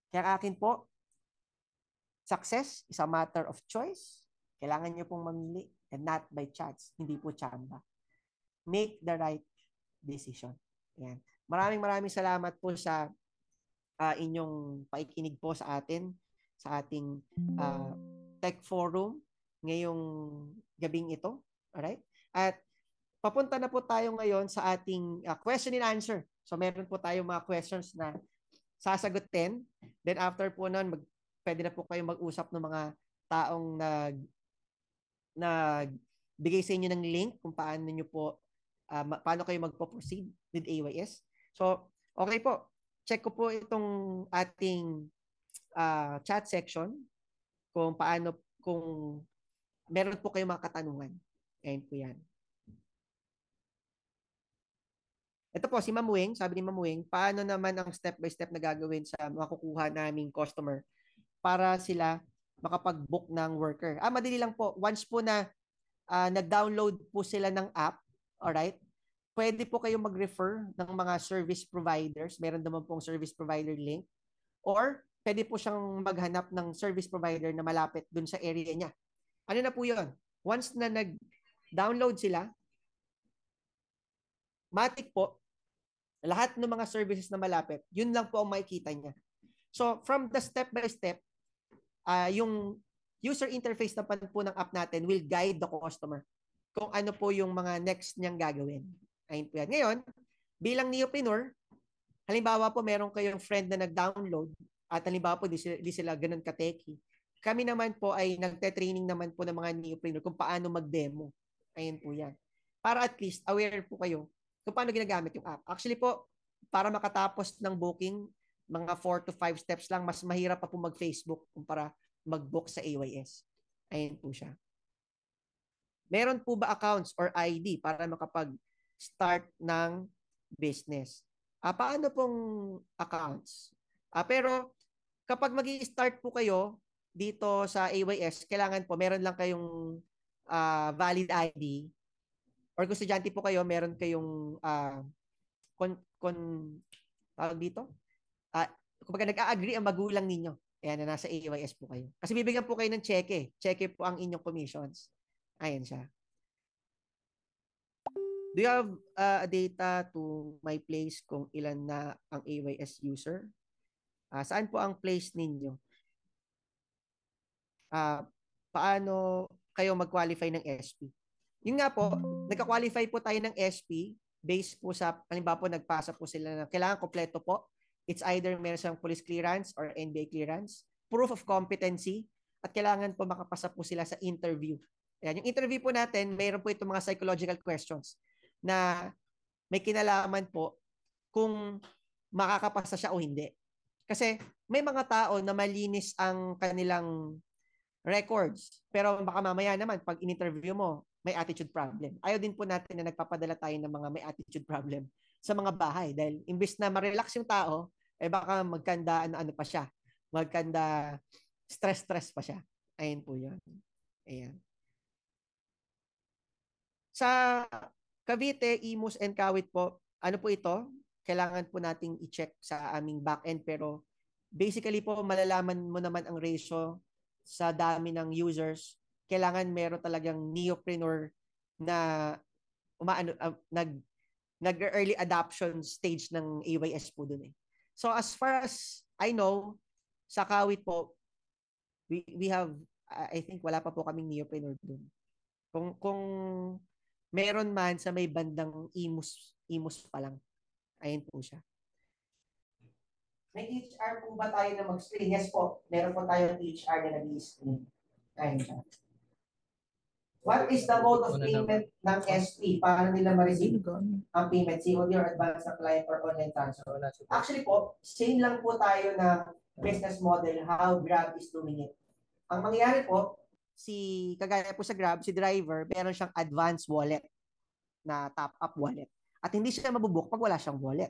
Kaya akin po, success is a matter of choice. Kailangan nyo pong mamili and not by chance. Hindi po tsamba. Make the right decision. Ayan. Maraming salamat po sa inyong paikinig po sa atin, sa ating tech forum ngayong gabing ito. Alright? At papunta na po tayo ngayon sa ating question and answer. So meron po tayong mga questions na sasagutin. Then after po nun, pwede na po kayo mag-usap ng mga taong bigay sa inyo ng link kung paano nyo po, paano kayo magpo-proceed with AYS. So, okay po. Check ko po itong ating chat section kung paano, kung meron po kayong mga katanungan. Ayan po yan. Ito po, si Ma'am Wing, sabi ni Ma'am Wing, paano naman ang step-by-step na gagawin sa makukuha naming customer para sila makapag-book ng worker? Madali lang po. Once po na nag-download po sila ng app, alright, pwede po kayong mag-refer ng mga service providers. Meron naman pong service provider link. Or pwede po siyang maghanap ng service provider na malapit dun sa area niya. Ano na po yun? Once na nag-download sila, matik po, lahat ng mga services na malapit, yun lang po ang makikita niya. So, from the step-by-step, yung user interface na po ng app natin will guide the customer kung ano po yung mga next niyang gagawin. Ayun po yan. Ngayon, bilang neopreneur, halimbawa po meron kayong friend na nag-download at halimbawa po di sila ganun ka-techy. Kami naman po ay nagte-training naman po ng mga neopreneur kung paano mag-demo. Ayun po yan. Para at least aware po kayo kung paano ginagamit yung app. Actually po, para makatapos ng booking, mga 4 to 5 steps lang, mas mahirap pa po mag-Facebook kumpara mag-book sa AYS. Ayun po siya. Meron po ba accounts or ID para makapag-start ng business? Paano pong accounts? Pero kapag mag-i-start po kayo dito sa AYS, kailangan po meron lang kayong valid ID. Or kung estudyante po kayo, meron kayong tawag dito? Kapag nag-a-agree ang magulang ninyo, ayan, na nasa AYS po kayo. Kasi bibigyan po kayo ng cheque. Cheque po ang inyong commissions. Ayan siya. Do you have a data to my place kung ilan na ang AYS user? Saan po ang place ninyo? Paano kayo mag-qualify ng SP? Yun nga po, nagka-qualify po tayo ng SP based po sa, halimbawa po, nagpasa po sila na kailangan kompleto po. It's either meron silang police clearance or NBA clearance, proof of competency, at kailangan po makapasa po sila sa interview. Ayan, yung interview po natin, mayroon po itong mga psychological questions na may kinalaman po kung makakapasa siya o hindi. Kasi may mga tao na malinis ang kanilang records. Pero baka mamaya naman, pag in-interview mo, may attitude problem. Ayaw din po natin na nagpapadala tayo ng mga may attitude problem sa mga bahay. Dahil imbis na ma-relax yung tao, eh baka magkanda, ano pa siya. Magkanda, stress pa siya. Ayun po yun. Ayan. Sa Cavite, Imus, and Kawit po, ano po ito? Kailangan po nating i-check sa aming back-end pero basically po malalaman mo naman ang ratio sa dami ng users. Kailangan meron talagang neopreneur na umaano nag-early adoption stage ng AYS po dun eh. So as far as I know, sa Kawit po, we have I think wala pa po kaming neopreneur dun. Kung meron man sa may bandang Imus pa lang. Ayun po siya. May HR po ba tayo na mag-screen? Yes po. Meron po tayong HR na nag-screen. Ayun siya. What is the mode of payment ng SP? Paano nila ma-receive ang payment? COD or advance na client or online transfer? Actually po, same lang po tayo na business model how Grab is doing it. Ang mangyayari po, kagaya po sa Grab, si driver, meron siyang advance wallet na top-up wallet. At hindi siya mabubuk pag wala siyang wallet.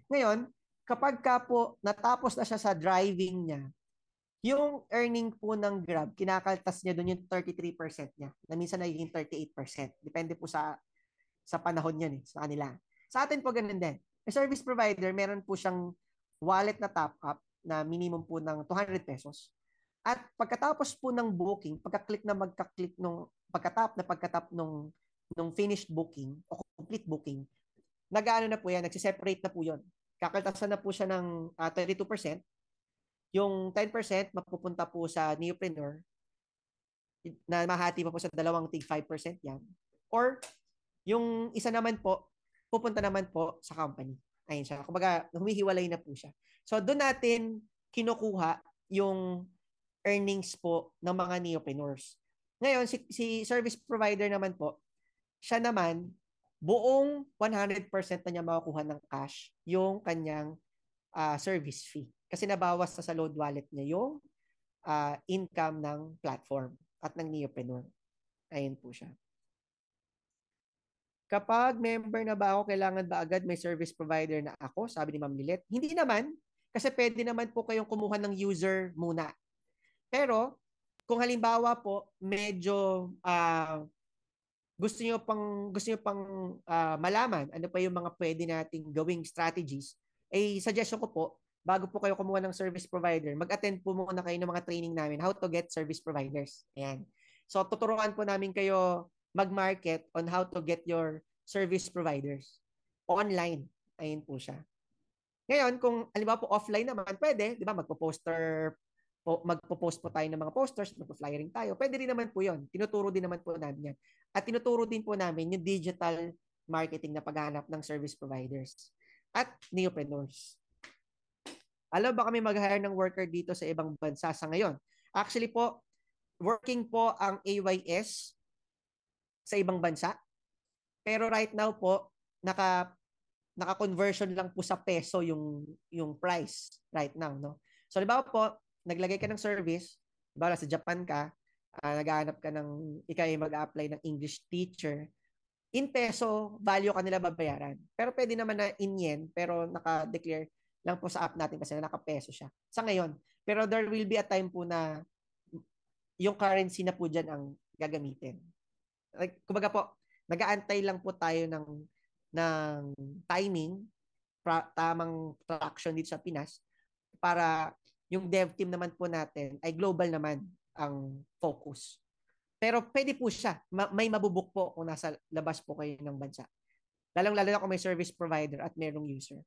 Ngayon, kapag ka po natapos na siya sa driving niya, yung earning po ng Grab, kinakaltas niya doon yung 33% niya, na minsan nagiging 38%. Depende po sa panahon yan sa kanila. Sa atin po ganun din. May service provider, meron po siyang wallet na top-up na minimum po ng 200 pesos. At pagkatapos po ng booking, pagkatap nung finished booking o complete booking, nag-ano na po yan, nagsiseparate na po yun. Kakaltasan na po siya ng 32%. Yung 10% mapupunta po sa neopreneur na mahati pa po sa dalawang tig 5% yan. Or yung isa naman po, pupunta naman po sa company. Ayun siya. Kumbaga, humihiwalay na po siya. So, doon natin kinukuha yung earnings po ng mga neopreneurs. Ngayon, si service provider naman po, siya naman, buong 100% na niya makukuha ng cash yung kanyang service fee. Kasi nabawas na sa load wallet niya yung income ng platform at ng neopreneur. Ayun po siya. Kapag member na ba ako, kailangan ba agad may service provider na ako? Sabi ni Ma'am Lilet. Hindi naman, kasi pwede naman po kayong kumuha ng user muna. Pero, kung halimbawa po, medyo gusto niyo pang malaman ano pa yung mga pwede nating gawing strategies, suggestion ko po, bago po kayo kumuha ng service provider, mag-attend po muna kayo ng mga training namin, how to get service providers. Ayan. So, tuturuan po namin kayo mag-market on how to get your service providers online. Ayun po siya. Ngayon, kung halimbawa po offline naman, pwede, di ba, magpo-post po tayo ng mga posters, magpo-flyering tayo. Pwede rin naman po 'yon. Tinuturo din naman po namin 'yan. At tinuturo din po namin yung digital marketing na paghahanap ng service providers at neopreneurs. Alam ba kami mag-hire ng worker dito sa ibang bansa sa ngayon? Actually po, working po ang AYS sa ibang bansa. Pero right now po, naka-conversion lang po sa peso yung price right now, no? So, halimbawa po, naglagay ka ng service, halimbawa sa Japan ka, naghahanap ka ng, ikay mag-apply ng English teacher, in peso, value ka nila babayaran. Pero pwede naman na in yen, pero naka-declare lang po sa app natin kasi naka-peso siya. Sa ngayon. Pero there will be a time po na yung currency na po dyan ang gagamitin. Like, kumbaga po, nag-aantay lang po tayo ng timing, tamang traction dito sa Pinas para yung dev team naman po natin ay global naman ang focus. Pero pwede po siya. May mabubuk po kung nasa labas po kayo ng bansa. Lalong-lalo na kung may service provider at merong user.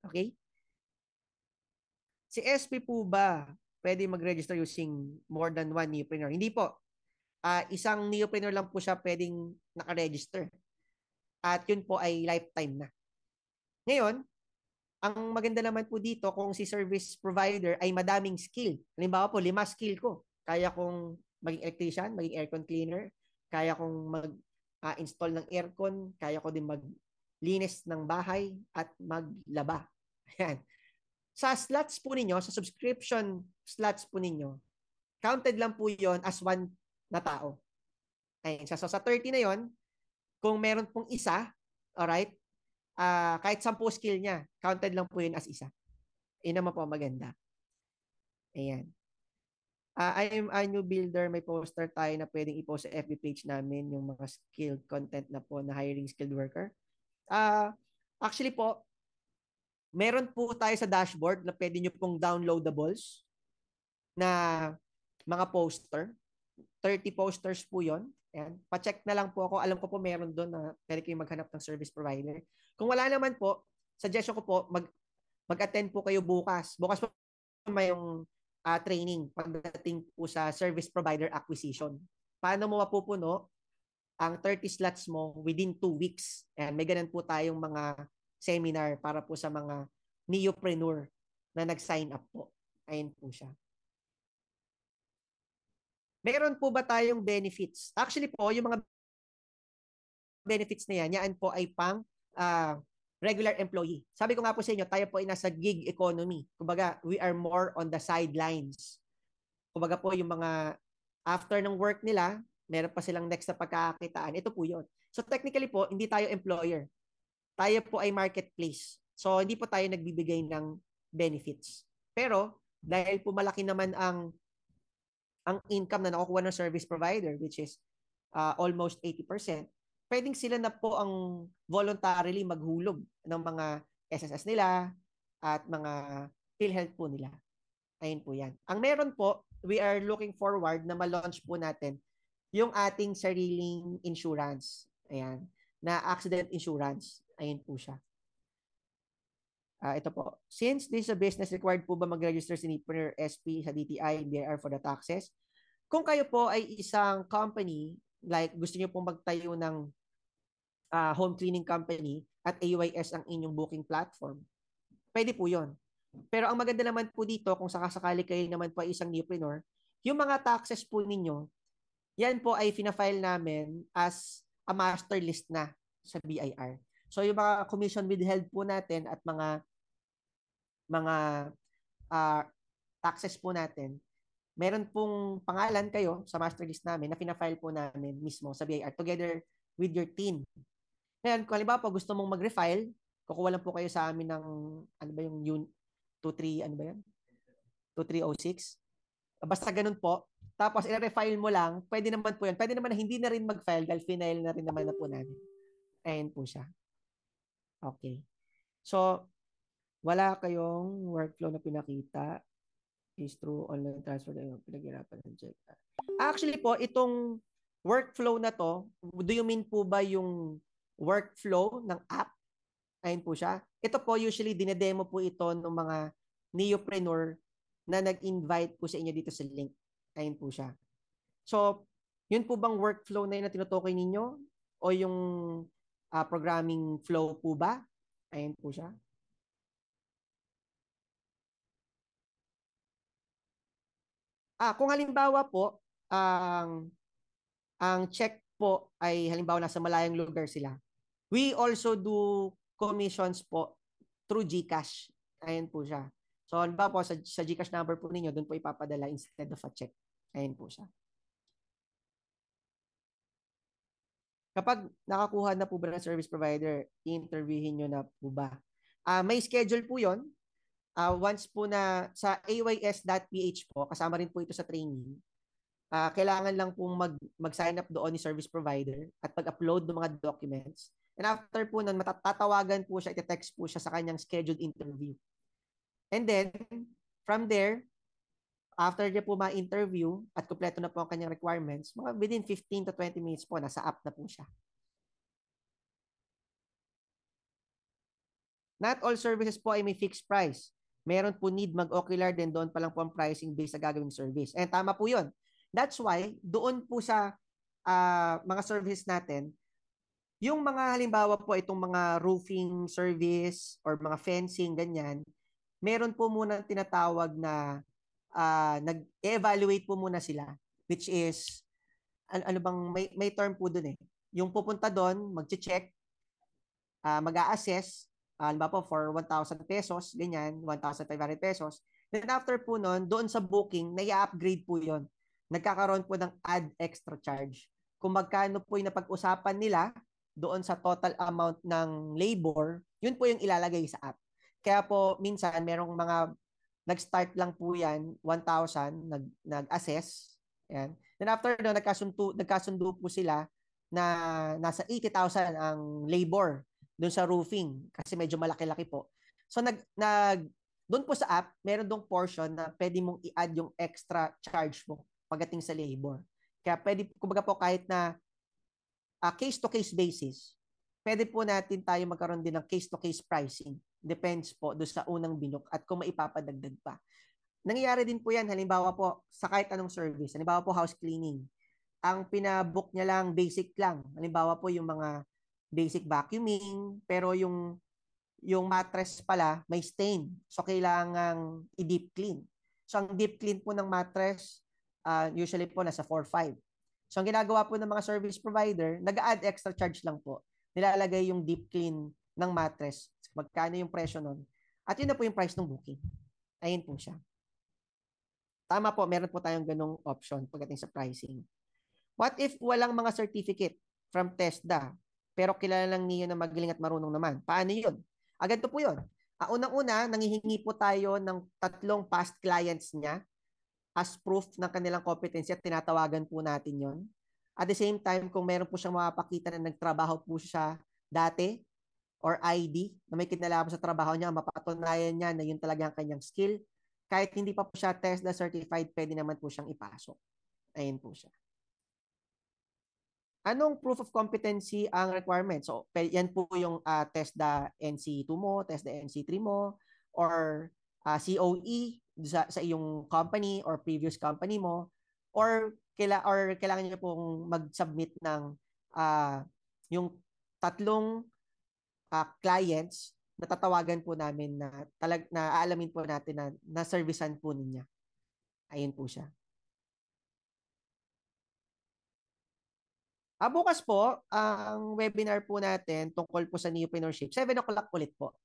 Okay? Si SP po ba pwede mag-register using more than one neopreneur? Hindi po. isang neopreneur lang po siya pwedeng nakaregister. At yun po ay lifetime na. Ngayon, ang maganda naman po dito kung si service provider ay madaming skill. Halimbawa po, 5 skill ko. Kaya kong maging electrician, maging aircon cleaner, kaya kong mag-install ng aircon, kaya ko din maglinis ng bahay at maglaba. Ayan. Sa slots po ninyo, sa subscription slots po ninyo, counted lang po yon as one na tao. Ayan. So sa 30 na yon, kung meron pong isa, alright, kahit 10 skill niya, counted lang po yun as isa. Yun naman po maganda. Ayan. I'm a new builder. May poster tayo na pwedeng i-post sa FB page namin yung mga skilled content na po na hiring skilled worker. Actually po, meron po tayo sa dashboard na pwede nyo pong downloadables na mga poster. 30 posters po yon. Ayan. Pa-check na lang po ako. Alam ko po meron doon na pwede kayong maghanap ng service provider. Kung wala naman po, suggestion ko po, mag-attend po kayo bukas. Bukas po may yung training pagdating po sa service provider acquisition. Paano mo mapupuno ang 30 slots mo within 2 weeks? Ayan, may ganun po tayong mga seminar para po sa mga neopreneur na nag-sign up po. Ayun po siya. Meron po ba tayong benefits? Actually po, yung mga benefits na yan po ay pang regular employee. Sabi ko nga po sa inyo, tayo po ay nasa gig economy. Kumbaga, we are more on the sidelines. Kumbaga po, yung mga after ng work nila, meron pa silang next na pagkakakitaan. Ito po yun. So technically po, hindi tayo employer. Tayo po ay marketplace. So hindi po tayo nagbibigay ng benefits. Pero dahil po malaki naman ang income na nakukuha ng service provider, which is almost 80%, pwedeng sila na po ang voluntarily maghulog ng mga SSS nila at mga PhilHealth po nila. Ayun po yan. Ang meron po, we are looking forward na ma-launch po natin yung ating sariling insurance. Ayan. Na accident insurance. Ayun po siya. Ito po. Since this is a business, required po ba mag-register si Nipper SP sa DTI, BIR for the taxes? Kung kayo po ay isang company, like gusto niyo pong magtayo ng home cleaning company at AYS ang inyong booking platform, pwede po yon. Pero ang maganda naman po dito, kung sakasakali kayo naman po ay isang neopreneur, yung mga taxes po ninyo, yan po ay fina-file namin as a master list na sa BIR. So yung mga commission withheld po natin at mga taxes po natin, meron pong pangalan kayo sa master list namin na fina-file po namin mismo sa BIR together with your team. Ngayon, kung halimbawa po gusto mong mag-refile, kukuha lang po kayo sa amin ng, ano ba yung 23, ano ba yan? 2306. Basta ganun po. Tapos, i-refile mo lang. Pwede naman po yan. Pwede naman na hindi na rin mag-file dahil final na rin naman na po namin. Ayan po siya. Okay. So, wala kayong workflow na pinakita is through online transfer na yung pinaghirapan ng check. Actually po, itong workflow na to, do you mean po ba yung workflow ng app? Ayun po siya. Ito po, usually, dinedemo po ito ng mga neopreneur na nag-invite po sa inyo dito sa link. Ayun po siya. So, yun po bang workflow na yun na tinutukoy ninyo? O yung programming flow po ba? Ayun po siya. Kung halimbawa po, ang check po ay halimbawa nasa malayang lugar sila. We also do commissions po through GCash. Ayun po siya. So, halimbawa po sa GCash number po ninyo, doon po ipapadala instead of a check. Ayun po siya. Kapag nakakuha na po ba ng service provider, interviewin nyo na po ba? May schedule po yon. Once po na sa ays.ph po, kasama rin po ito sa training, kailangan lang pong mag-sign up doon ni service provider at pag-upload ng mga documents. And after po nun, matatawagan po siya, iti-text po siya sa kanyang scheduled interview. And then, from there, after niya po ma-interview at kumpleto na po ang kanyang requirements, mga within 15 to 20 minutes po, nasa app na po siya. Not all services po ay may fixed price. Meron po need mag-ocular din, doon pa lang po ang pricing based sa gagawing service. And tama po yun. That's why, doon po sa mga services natin, yung mga halimbawa po itong mga roofing service or mga fencing, ganyan, meron po muna tinatawag na nag-evaluate po muna sila, which is, ano bang, may term po dun eh. Yung pupunta doon, mag-check, mag-a-assess, halimbawa po for 1,000 pesos, ganyan, 1,500 pesos. Then after po nun, doon sa booking, nai-upgrade po yon. Nagkakaroon po ng add extra charge. Kung magkano po yung napag-usapan nila doon sa total amount ng labor, yun po yung ilalagay sa app. Kaya po, minsan, merong mga nag-start lang po yan, 1,000, nag-assess. Yan. Then after doon, nagkasundo po sila na nasa 80,000 ang labor doon sa roofing kasi medyo malaki-laki po. So doon po sa app, meron dong portion na pwede mong i-add yung extra charge mo pagdating sa labor. Kaya pwede, kumbaga po kahit na case-to-case basis, pwede po natin tayo magkaroon din ng case-to-case pricing. Depends po doon sa unang binok at kung maipapadagdag pa. Nangyayari din po yan, halimbawa po, sa kahit anong service. Halimbawa po, house cleaning. Ang pinabook niya lang, basic lang. Halimbawa po, yung mga basic vacuuming, pero yung mattress pala, may stain. So, kailangang i-deep clean. So, ang deep clean po ng mattress, usually po nasa 4-5. So, ang ginagawa po ng mga service provider, nag-add extra charge lang po. Nilalagay yung deep clean ng mattress. Magkano yung presyo nun. At yun na po yung price ng booking. Ayun po siya. Tama po, meron po tayong ganung option pagdating sa pricing. What if walang mga certificate from TESDA, pero kilala lang niyo na magaling at marunong naman? Paano yun? Ganito po yun. Unang-una, nangihingi po tayo ng 3 past clients niya as proof ng kanilang competency at tinatawagan po natin yon. At the same time, kung meron po siyang mapapakita na nagtrabaho po siya dati or ID na may kinalaman sa trabaho niya, mapatunayan niya na yun talaga ang kanyang skill. Kahit hindi pa po siya TESDA certified, pwede naman po siyang ipasok. Ayun po siya. Anong proof of competency ang requirement? So, yan po yung TESDA NC2 mo, TESDA NC3 mo, or COE sa iyong company or previous company mo, or kailangan niyo pong mag-submit ng yung 3 clients na tatawagan po namin na aalamin po natin na servicean po niya. Ayun po siya. Bukas po, ang webinar po natin tungkol po sa neopreneurship, 7 o'clock ulit po.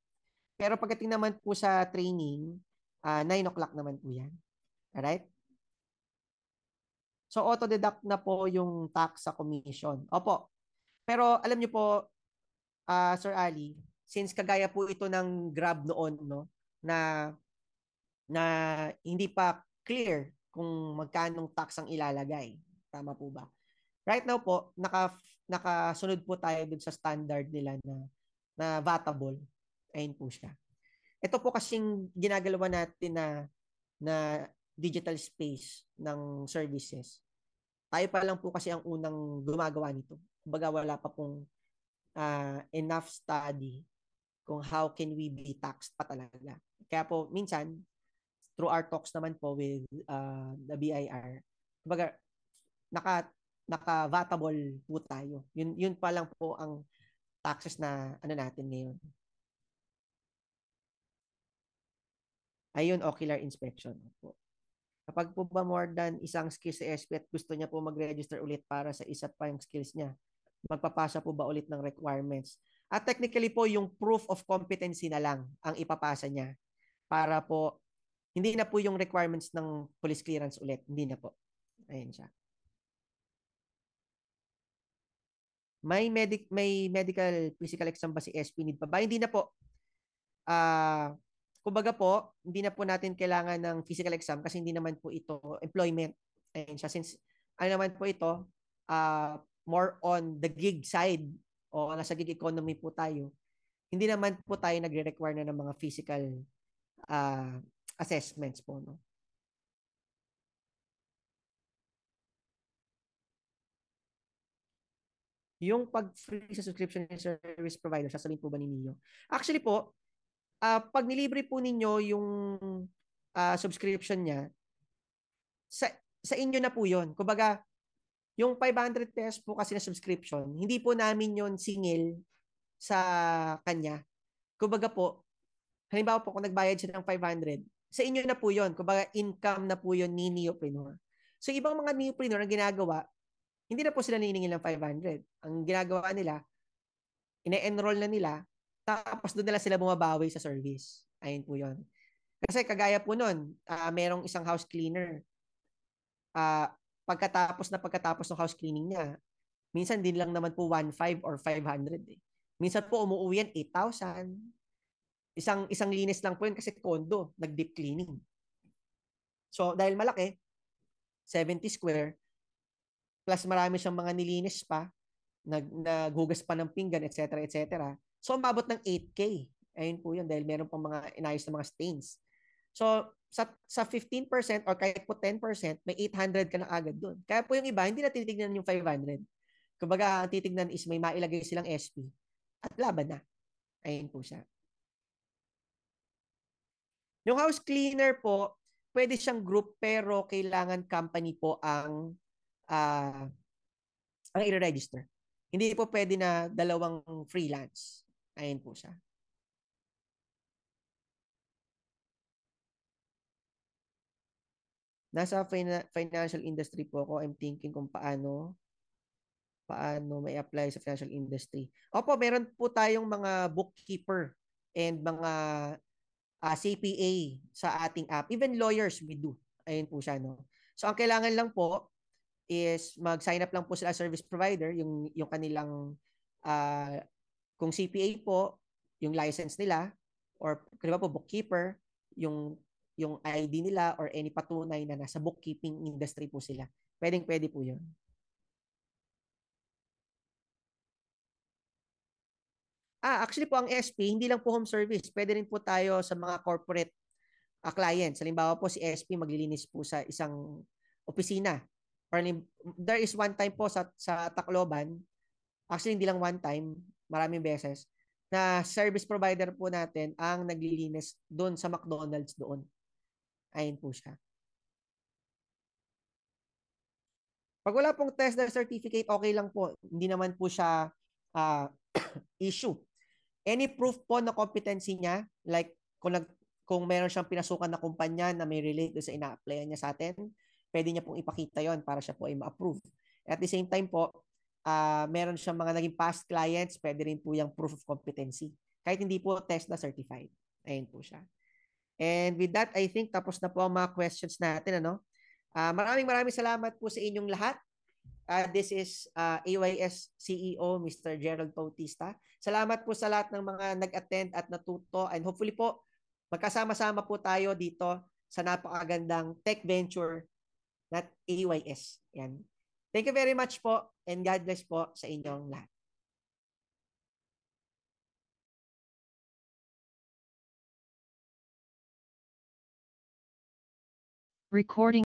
Pero pagdating naman po sa training, 9 o'clock naman po yan. Alright? So, auto-deduct na po yung tax sa commission. Opo. Pero alam niyo po, Sir Ali, since kagaya po ito ng Grab noon, no, na hindi pa clear kung magkanong tax ang ilalagay. Tama po ba? Right now po, nakasunod po tayo dun sa standard nila na vatable. Ayun po siya. Ito po kasing ginagalawa natin na digital space ng services. Tayo pa lang po kasi ang unang gumagawa nito. Kumbaga wala pa pong enough study kung how can we be taxed pa talaga. Kaya po minsan, through our talks naman po with the BIR, kumbaga naka-vatable po tayo. Yun pa lang po ang taxes na ano natin ngayon. Ayun, ocular inspection po. Kapag po ba more than isang skills sa SP at gusto niya po mag-register ulit para sa isa pa yung skills niya, magpapasa po ba ulit ng requirements? At technically po, yung proof of competency na lang ang ipapasa niya para po, hindi na po yung requirements ng police clearance ulit. Hindi na po. Ayun siya. May medical physical exam ba si SP need pa ba? Hindi na po. Kumbaga po, hindi na po natin kailangan ng physical exam kasi hindi naman po ito employment. Ayun siya. Since ano naman po ito, more on the gig side o nasa gig economy po tayo, hindi naman po tayo nagre-require na ng mga physical assessments po. No? Yung pag-free sa subscription ng service provider, sasabihin po ba ni Neo? Actually po, pag nilibre po ninyo yung subscription niya, sa inyo na po yun. Kumbaga, yung 500 pesos po kasi na subscription, hindi po namin yon singil sa kanya. Kumbaga po, halimbawa po kung nagbayad siya ng 500, sa inyo na po yun. Kumbaga, income na po yun ni Neopreneur. So, ibang mga Neopreneur ang ginagawa, hindi na po sila niningil ng 500. Ang ginagawa nila, ine-enroll na nila, tapos doon nila sila bumabawi sa service. Ayun po yun. Kasi kagaya po nun, merong isang house cleaner. Uh, pagkatapos ng house cleaning niya, minsan din lang naman po 1.5 or 500 eh. Minsan po umuwi yan 8,000. Isang linis lang po yun kasi condo, nag-deep cleaning. So, dahil malaki, 70 square, plus marami siyang mga nilinis pa, naghugas pa ng pinggan, etc. etc. So, umabot ng 8K. Ayun po yun, dahil meron pang mga inayos na mga stains. So, sa 15% or kahit po 10%, may 800 ka na agad doon. Kaya po yung iba, hindi na titignan yung 500. Kumbaga, ang titignan is may mailagay silang SP at laban na. Ayun po siya. Yung house cleaner po, pwede siyang group pero kailangan company po ang i-register. Hindi po pwede na dalawang freelance. Ayun po siya. Nasa financial industry po ako. I'm thinking kung paano may apply sa financial industry. Opo, meron po tayong mga bookkeeper and mga CPA sa ating app. Even lawyers we do. Ayun po siya, no? So, ang kailangan lang po is mag-sign up lang po sila service provider, yung kanilang kung CPA po, yung license nila, or di ba po bookkeeper, yung ID nila or any patunay na nasa bookkeeping industry po sila. Pwedeng-pwede po yun. Actually po ang SP, hindi lang po home service. Pwede rin po tayo sa mga corporate clients. Halimbawa po si SP maglilinis po sa isang opisina. Or there is one time po sa Tacloban, actually hindi lang one time, maraming beses, na service provider po natin ang naglilinis doon sa McDonald's doon. Ayun po siya. Pag wala pong TESDA certificate, okay lang po. Hindi naman po siya issue. Any proof po na competency niya, like kung meron siyang pinasukan na kumpanya na may relate sa ina-applyan niya sa atin, pwede niya pong ipakita yon para siya po ay ma-approve. At the same time po, meron siyang mga naging past clients, pwede rin po yung proof of competency. Kahit hindi po TESDA certified. Ayun po siya. And with that, I think tapos na po ang mga questions natin. Maraming salamat po sa inyong lahat. This is AYS CEO, Mr. Gerald Bautista. Salamat po sa lahat ng mga nag-attend at natuto. And hopefully po, magkasama-sama po tayo dito sa napakagandang tech venture na AYS. Yan. Thank you very much po and God bless po sa inyong lahat. Recording